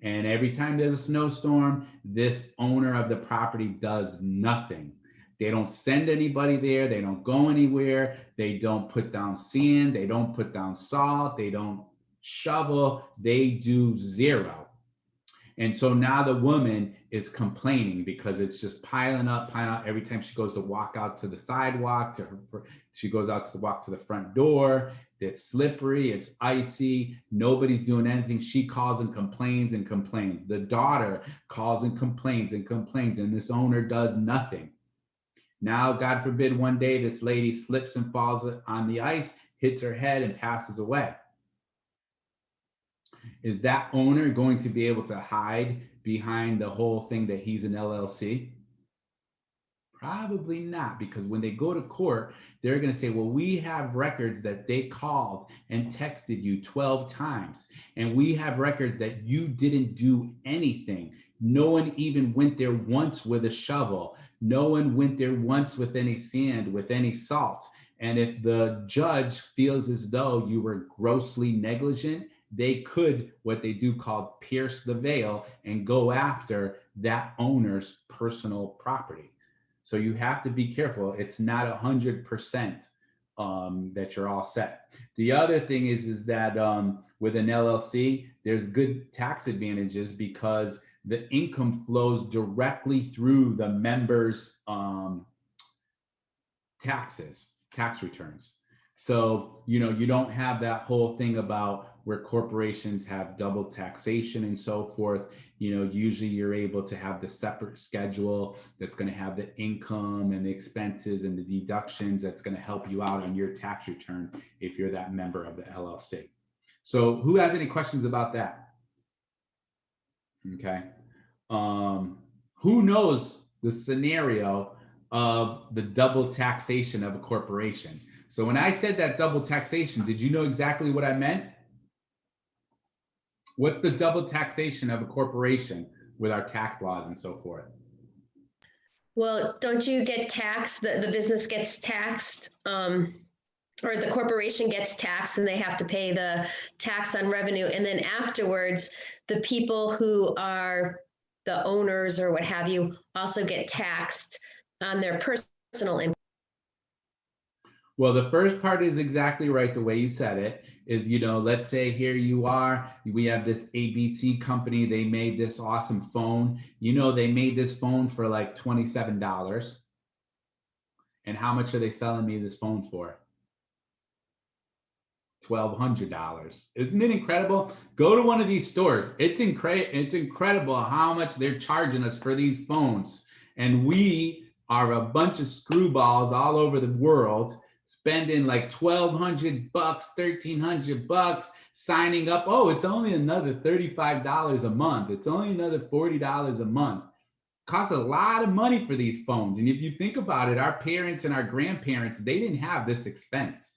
And every time there's a snowstorm, this owner of the property does nothing. They don't send anybody there. They don't go anywhere. They don't put down sand. They don't put down salt. They don't shovel. They do zero. And so now the woman is complaining because it's just piling up every time she goes to walk out to the sidewalk, she goes out to walk to the front door. It's slippery, it's icy, nobody's doing anything. She calls and complains and complains. The daughter calls and complains, and this owner does nothing. Now, God forbid, one day this lady slips and falls on the ice, hits her head and passes away. Is that owner going to be able to hide behind the whole thing that he's an LLC? Probably not, because when they go to court, they're going to say, well, we have records that they called and texted you 12 times. And we have records that you didn't do anything. No one even went there once with a shovel. No one went there once with any sand, with any salt. And if the judge feels as though you were grossly negligent, they could, what they do called pierce the veil and go after that owner's personal property. So you have to be careful. It's not 100% that you're all set. The other thing is that with an LLC, there's good tax advantages because the income flows directly through the members' tax returns. So, you don't have that whole thing about where corporations have double taxation and so forth. Usually you're able to have the separate schedule that's going to have the income and the expenses and the deductions that's going to help you out on your tax return if you're that member of the LLC. So who has any questions about that? Okay. Who knows the scenario of the double taxation of a corporation? So when I said that double taxation, did you know exactly what I meant? What's the double taxation of a corporation with our tax laws and so forth? Well, don't you get taxed, the business gets taxed, or the corporation gets taxed and they have to pay the tax on revenue. And then afterwards, the people who are the owners or what have you also get taxed on their personal income. Well, the first part is exactly right. The way you said it is, let's say here you are, we have this ABC company. They made this awesome phone. They made this phone for like $27. And how much are they selling me this phone for? $1,200. Isn't it incredible? Go to one of these stores. It's incredible how much they're charging us for these phones. And we are a bunch of screwballs all over the world spending like $1,200, $1,300, signing up. Oh, it's only another $35 a month. It's only another $40 a month. Costs a lot of money for these phones. And if you think about it, our parents and our grandparents, they didn't have this expense.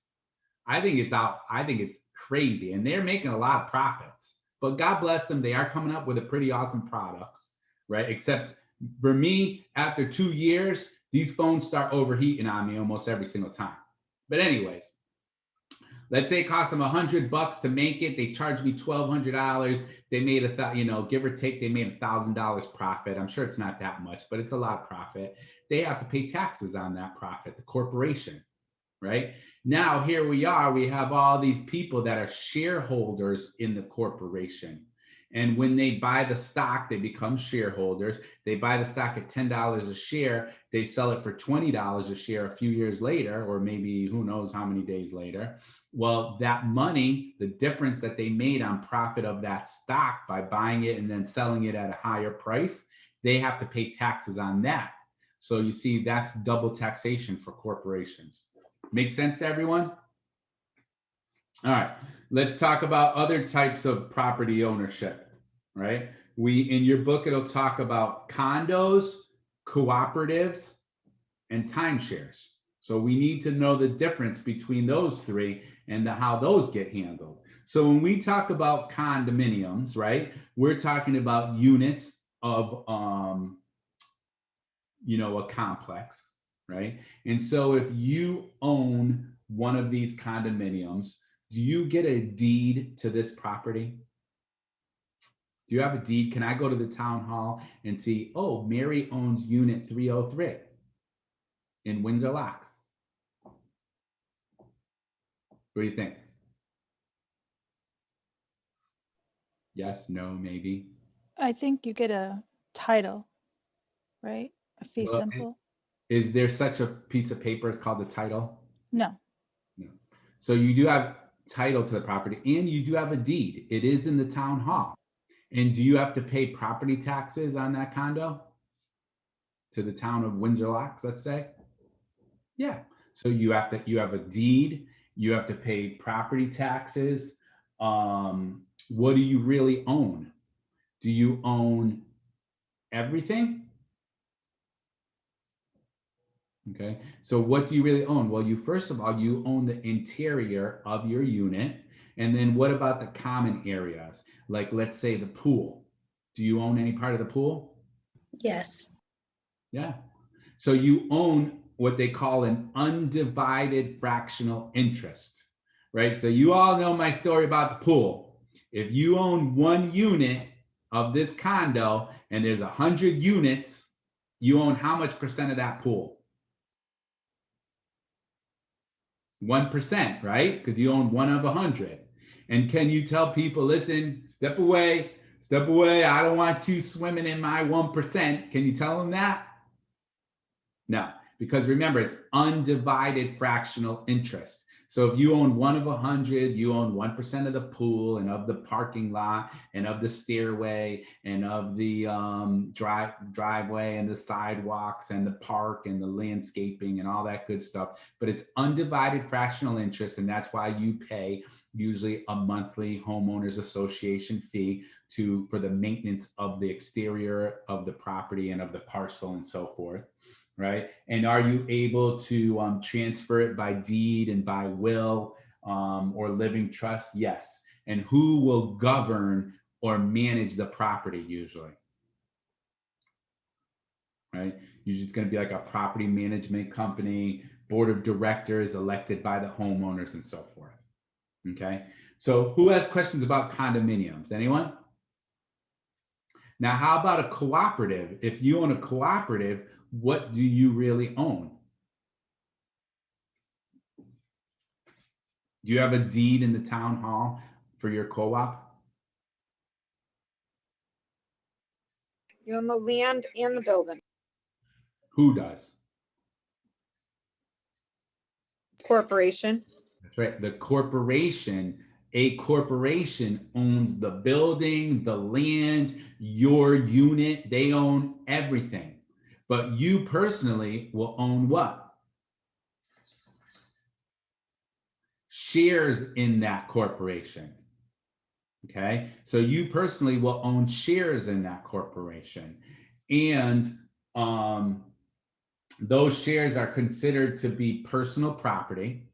I think it's crazy. And they're making a lot of profits. But God bless them. They are coming up with a pretty awesome products, right? Except for me, after 2 years, these phones start overheating on me almost every single time. But anyways, let's say it cost them $100 to make it. They charged me $1,200. They made give or take, they made $1,000 profit. I'm sure it's not that much, but it's a lot of profit. They have to pay taxes on that profit, the corporation, right? Now, here we are, we have all these people that are shareholders in the corporation. And when they buy the stock, they become shareholders. They buy the stock at $10 a share. They sell it for $20 a share a few years later, or maybe who knows how many days later. Well, that money, the difference that they made on profit of that stock by buying it and then selling it at a higher price, they have to pay taxes on that. So you see, that's double taxation for corporations. Make sense to everyone? All right, let's talk about other types of property ownership, right? In your book, it'll talk about condos, cooperatives, and timeshares. So we need to know the difference between those three and how those get handled. So when we talk about condominiums, right, we're talking about units of, a complex, right? And so if you own one of these condominiums, do you get a deed to this property? Do you have a deed? Can I go to the town hall and see, oh, Mary owns unit 303 in Windsor Locks? What do you think? Yes, no, maybe? I think you get a title, right? A fee Well, simple. Is there such a piece of paper? It's called the title? No. No. So you do have title to the property and you do have a deed. It is in the town hall. And do you have to pay property taxes on that condo to the town of Windsor Locks, let's say? Yeah. So you have a deed, you have to pay property taxes. What do you really own? Do you own everything? Okay, so what do you really own? Well, first of all, you own the interior of your unit. And then what about the common areas? Like, let's say the pool. Do you own any part of the pool? Yes. Yeah. So you own what they call an undivided fractional interest, right? So you all know my story about the pool. If you own one unit of this condo and there's 100 units, You own how much percent of that pool? 1%, right? Because you own 1 of 100. And can you tell people, listen, step away, I don't want you swimming in my 1%. Can you tell them that? No, because remember, it's undivided fractional interest. So if you own 1 of 100, you own 1% of the pool and of the parking lot and of the stairway and of the driveway and the sidewalks and the park and the landscaping and all that good stuff. But it's undivided fractional interest, and that's why you pay usually a monthly homeowners association fee for the maintenance of the exterior of the property and of the parcel and so forth. Right? And are you able to transfer it by deed and by will or living trust? Yes. And who will govern or manage the property usually? Right? Usually it's going to be like a property management company, board of directors elected by the homeowners and so forth. Okay. So who has questions about condominiums? Anyone? Now, how about a cooperative? If you own a cooperative, what do you really own? Do you have a deed in the town hall for your co-op? You own the land and the building. Who does? Corporation. That's right. The corporation, a corporation owns the building, the land, your unit. They own everything. But you personally will own what? Shares in that corporation. Okay, so you personally will own shares in that corporation, and those shares are considered to be personal property,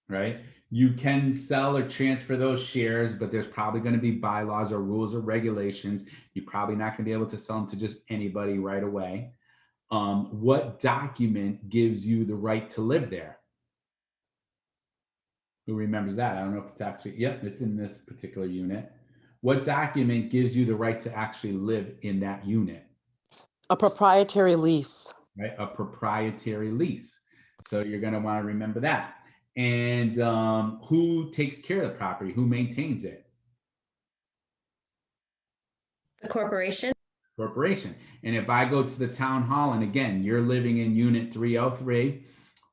right? You can sell or transfer those shares, but there's probably going to be bylaws or rules or regulations. You're probably not going to be able to sell them to just anybody right away. What document gives you the right to live there? Who remembers that? I don't know if it's actually, yep, it's in this particular unit. What document gives you the right to actually live in that unit? A proprietary lease. Right, a proprietary lease. So you're going to want to remember that. And who takes care of the property? Who maintains it? The corporation. Corporation. And if I go to the town hall, and again, you're living in unit 303,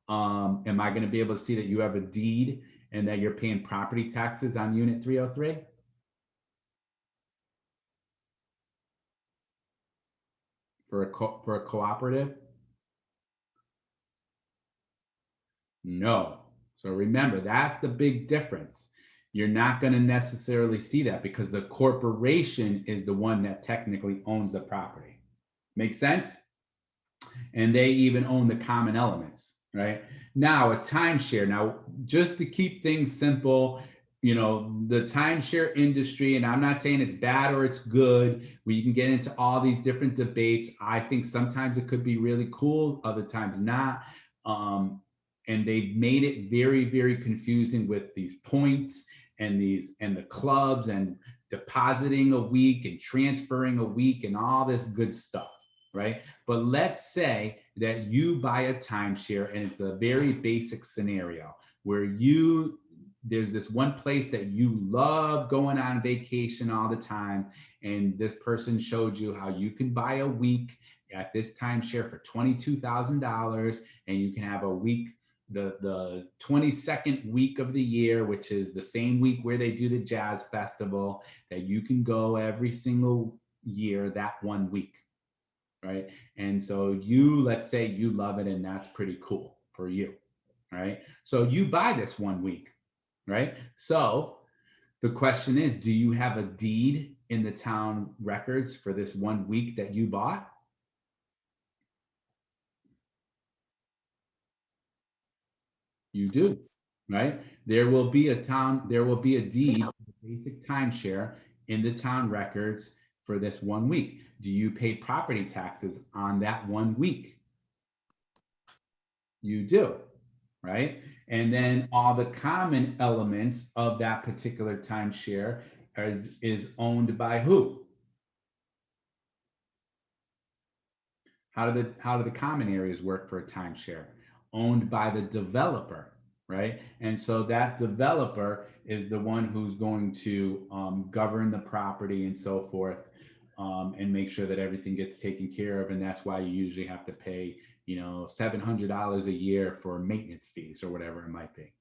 am I going to be able to see that you have a deed and that you're paying property taxes on unit 303? For a cooperative? No. So remember, that's the big difference. You're not going to necessarily see that because the corporation is the one that technically owns the property. Make sense? And they even own the common elements, right? Now, a timeshare. Now, just to keep things simple, you know, the timeshare industry, and I'm not saying it's bad or it's good. We can get into all these different debates. I think sometimes it could be really cool, other times not. And they've made it very, very confusing with these points and the clubs and depositing a week and transferring a week and all this good stuff, right? But let's say that you buy a timeshare and it's a very basic scenario where there's this one place that you love going on vacation all the time, and this person showed you how you can buy a week at this timeshare for $22,000, and you can have a week, the 22nd week of the year, which is the same week where they do the jazz festival, that you can go every single year that 1 week, right? And so let's say you love it and that's pretty cool for you, right? So you buy this 1 week, right? So the question is, do you have a deed in the town records for this 1 week that you bought? You do, right? There will be a deed, basic timeshare in the town records for this 1 week. Do you pay property taxes on that 1 week? You do, right? And then all the common elements of that particular timeshare is owned by who? How do the common areas work for a timeshare? Owned by the developer, right? And so that developer is the one who's going to govern the property and so forth, and make sure that everything gets taken care of. And that's why you usually have to pay, $700 a year for maintenance fees or whatever it might be.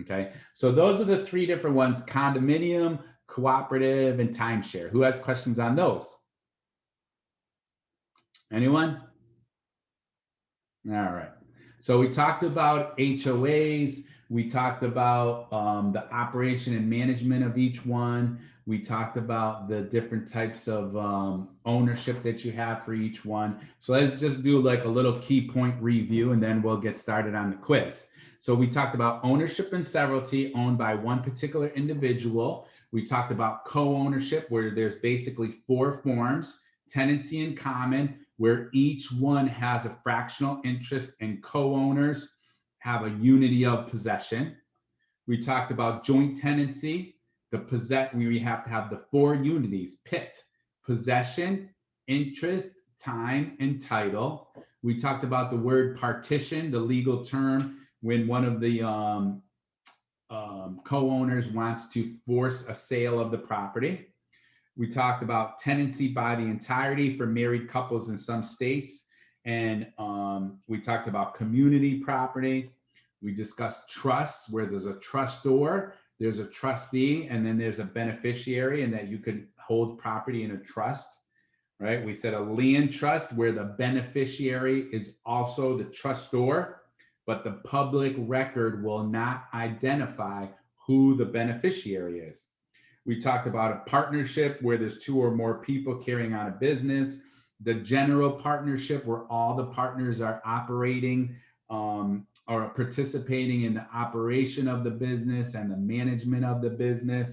Okay, so those are the three different ones: condominium, cooperative, and timeshare. Who has questions on those? Anyone? All right. So we talked about HOAs. We talked about the operation and management of each one. We talked about the different types of ownership that you have for each one. So let's just do like a little key point review, and then we'll get started on the quiz. So we talked about ownership and severalty, owned by one particular individual. We talked about co-ownership, where there's basically 4 forms: tenancy in common, where each one has a fractional interest and co-owners have a unity of possession. We talked about joint tenancy, we have to have the 4 unities: PIT, possession, interest, time, and title. We talked about the word partition, the legal term when one of the co-owners wants to force a sale of the property. We talked about tenancy by the entirety for married couples in some states. And we talked about community property. We discussed trusts, where there's a trustor, there's a trustee, and then there's a beneficiary, and that you could hold property in a trust, right? We said a land trust, where the beneficiary is also the trustor, but the public record will not identify who the beneficiary is. We talked about a partnership, where there's 2 or more people carrying on a business. The general partnership, where all the partners are operating or participating in the operation of the business and the management of the business.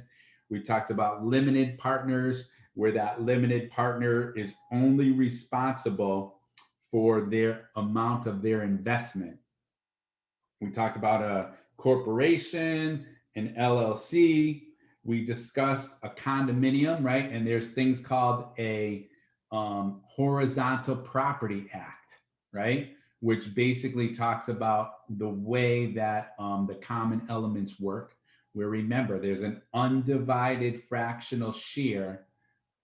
We talked about limited partners, where that limited partner is only responsible for their amount of their investment. We talked about a corporation, an LLC. We discussed a condominium, right? And there's things called a horizontal property act, right? Which basically talks about the way that the common elements work, where, remember, there's an undivided fractional share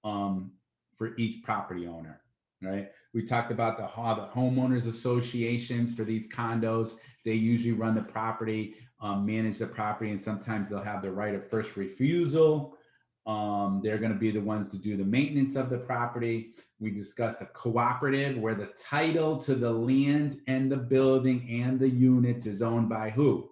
for each property owner, right? We talked about how the homeowners associations for these condos, they usually run the property, manage the property, and sometimes they'll have the right of first refusal. They're going to be the ones to do the maintenance of the property. We discussed a cooperative, where the title to the land and the building and the units is owned by who?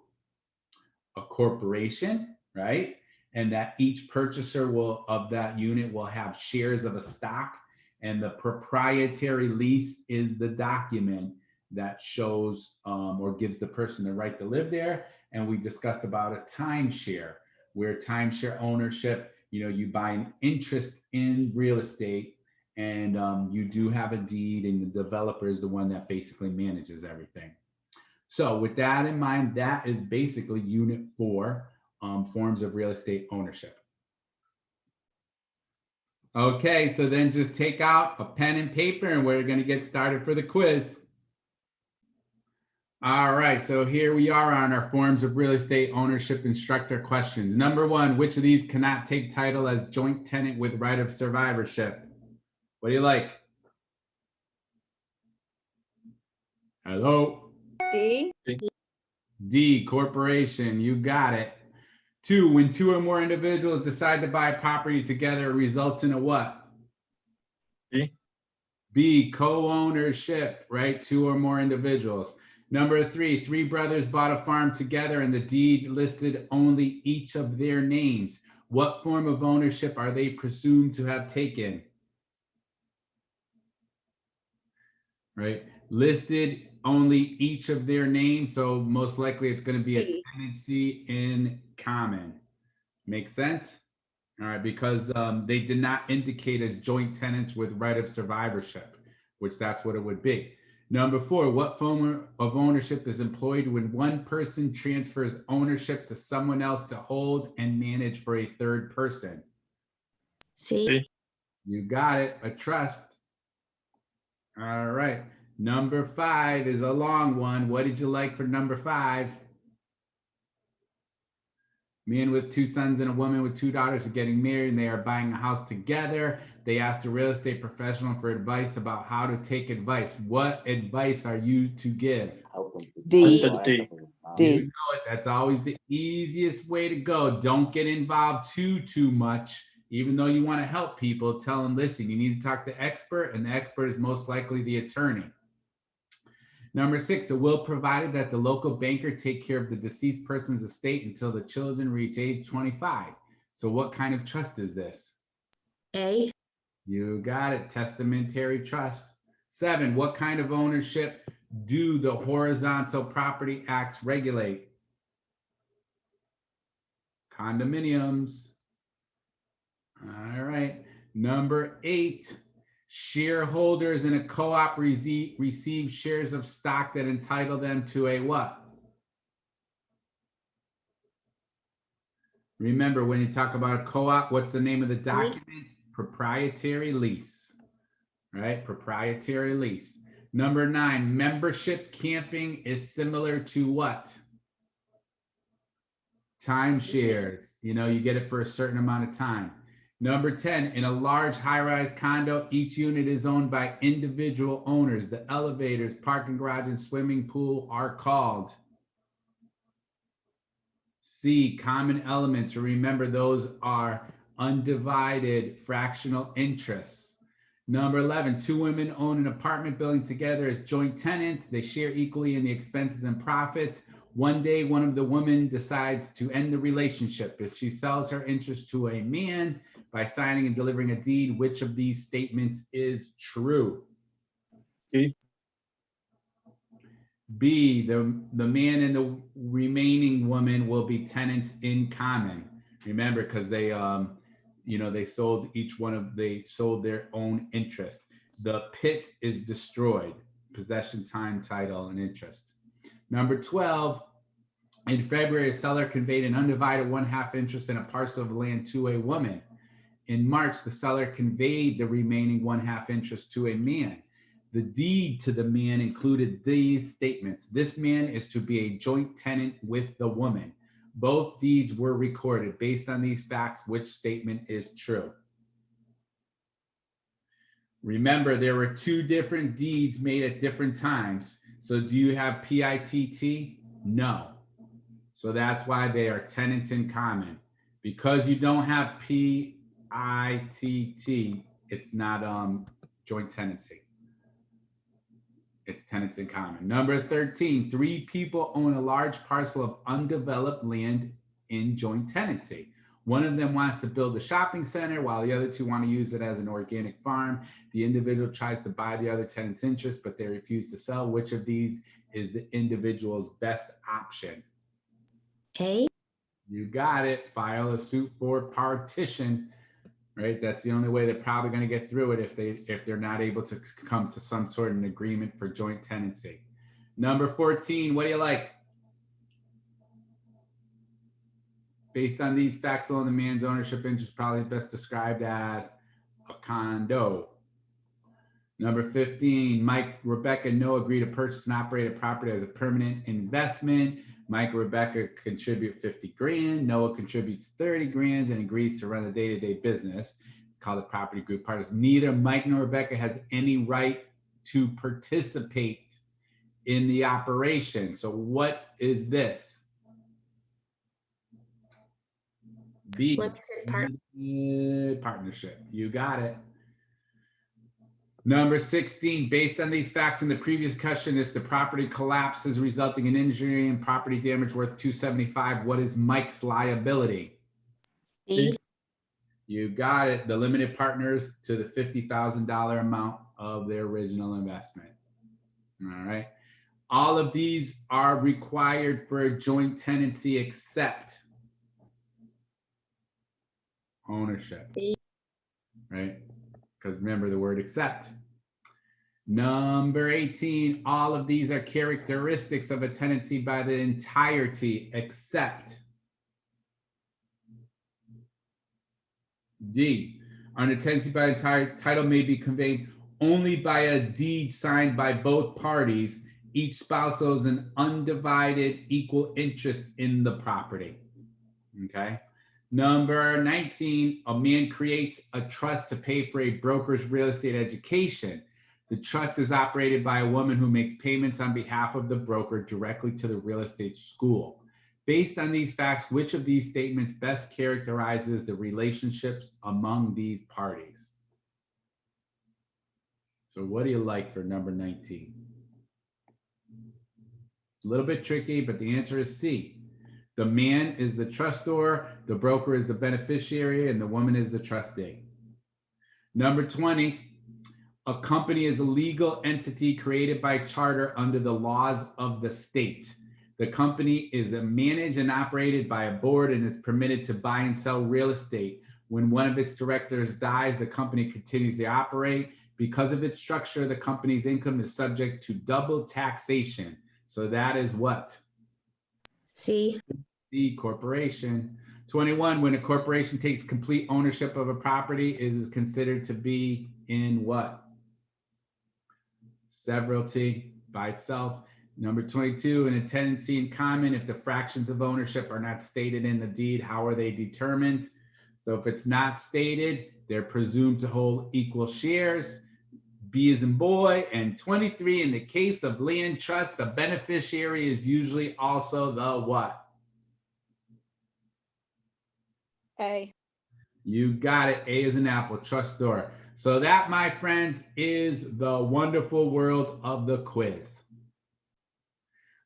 A corporation, right? And that each purchaser of that unit will have shares of a stock, and the proprietary lease is the document that shows or gives the person the right to live there. And we discussed about a timeshare, where timeshare ownership, you buy an interest in real estate, and you do have a deed, and the developer is the one that basically manages everything. So with that in mind, that is basically Unit 4, forms of real estate ownership. Okay, so then just take out a pen and paper, and we're going to get started for the quiz. All right, so here we are on our forms of real estate ownership instructor questions. Number 1, which of these cannot take title as joint tenant with right of survivorship? What do you like? Hello? D. D, corporation, you got it. 2, when 2 or more individuals decide to buy property together, it results in a what? B. B, co-ownership, right? 2 or more individuals. Number 3, 3 brothers bought a farm together, and the deed listed only each of their names. What form of ownership are they presumed to have taken? Right? Listed only each of their names, so most likely it's going to be a tenancy in common. Make sense? All right, because they did not indicate as joint tenants with right of survivorship, which that's what it would be. Number 4, what form of ownership is employed when one person transfers ownership to someone else to hold and manage for a third person? See? You got it, a trust. All right. Number 5 is a long one. What did you like for number 5? Man with 2 sons and a woman with 2 daughters are getting married and they are buying a house together. They asked a real estate professional for advice about how to take advice. What advice are you to give? D. I said D. You D. know it. That's always the easiest way to go. Don't get involved too much. Even though you want to help people, tell them, listen, you need to talk to the expert, and the expert is most likely the attorney. Number 6, a will provided that the local banker take care of the deceased person's estate until the children reach age 25. So what kind of trust is this? A. You got it. Testamentary trust. 7, what kind of ownership do the horizontal property acts regulate? Condominiums. All right. Number 8, shareholders in a co-op receive shares of stock that entitle them to a what? Remember, when you talk about a co-op, what's the name of the document? Proprietary lease, right? Proprietary lease. Number 9, membership camping is similar to what? Timeshares. You know, you get it for a certain amount of time. Number 10, in a large high-rise condo, each unit is owned by individual owners. The elevators, parking garage, and swimming pool are called. C, common elements. Remember, those are undivided fractional interests. Number 11, 2 women own an apartment building together as joint tenants. They share equally in the expenses and profits. One day, one of the women decides to end the relationship. If she sells her interest to a man by signing and delivering a deed, which of these statements is true? D. B, the man and the remaining woman will be tenants in common. Remember, because they, they sold they sold their own interest. The pit is destroyed, possession, time, title, and interest. Number 12, in February, a seller conveyed an undivided 1/2 interest in a parcel of land to a woman. In March, the seller conveyed the remaining 1/2 interest to a man. The deed to the man included these statements. This man is to be a joint tenant with the woman. Both deeds were recorded. Based on these facts, which statement is true? Remember, there were 2 different deeds made at different times. So do you have PITT? No. So that's why they are tenants in common. Because you don't have PITT, it's not joint tenancy. It's tenants in common. Number 13, 3 people own a large parcel of undeveloped land in joint tenancy. One of them wants to build a shopping center while the other 2 want to use it as an organic farm. The individual tries to buy the other tenant's interest, but they refuse to sell. Which of these is the individual's best option? A. You got it. File a suit for partition. Right, that's the only way they're probably going to get through it if they're not able to come to some sort of an agreement for joint tenancy. Number 14, what do you like? Based on these facts alone, the man's ownership interest probably best described as a condo. Number 15, Mike, Rebecca, and Noah agree to purchase and operate a property as a permanent investment. Mike and Rebecca contribute 50 grand. Noah contributes 30 grand and agrees to run a day-to-day business. It's called a property group partners. Neither Mike nor Rebecca has any right to participate in the operation. So what is this? B. Limited partnership. You got it. Number 16, based on these facts in the previous question, if the property collapses resulting in injury and property damage worth $275, what is Mike's liability? B. You got it. The limited partners to the $50,000 amount of their original investment. All right. All of these are required for a joint tenancy except ownership. B. Right? Because remember the word except. Number 18, all of these are characteristics of a tenancy by the entirety except D. On a tenancy by the entire title may be conveyed only by a deed signed by both parties. Each spouse owes an undivided equal interest in the property. Okay. Number 19, a man creates a trust to pay for a broker's real estate education. The trust is operated by a woman who makes payments on behalf of the broker directly to the real estate school. Based on these facts, which of these statements best characterizes the relationships among these parties? So what do you like for number 19? It's a little bit tricky, but the answer is C. The man is the trustor, the broker is the beneficiary, and the woman is the trustee. Number 20, a company is a legal entity created by charter under the laws of the state. The company is managed and operated by a board and is permitted to buy and sell real estate. When one of its directors dies, the company continues to operate. Because of its structure, the company's income is subject to double taxation. So that is what? C. The corporation. 21, when a corporation takes complete ownership of a property, it is considered to be in what? Severalty by itself. Number 22, in a tenancy in common, if the fractions of ownership are not stated in the deed, how are they determined? So if it's not stated, they're presumed to hold equal shares. B as in boy. And 23, in the case of land trust, the beneficiary is usually also the what? A. You got it. A is an apple, trustor. So that, my friends, is the wonderful world of the quiz.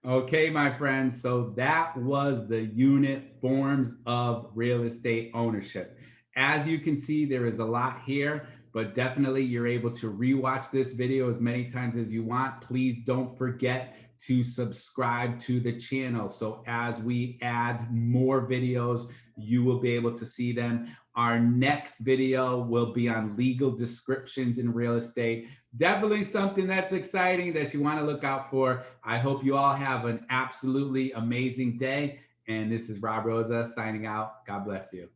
Okay, my friends, so that was the unit forms of real estate ownership. As you can see, there is a lot here, but definitely you're able to rewatch this video as many times as you want. Please don't forget to subscribe to the channel. So as we add more videos, you will be able to see them. Our next video will be on legal descriptions in real estate. Definitely something that's exciting that you want to look out for. I hope you all have an absolutely amazing day. And this is Rob Rosa signing out. God bless you.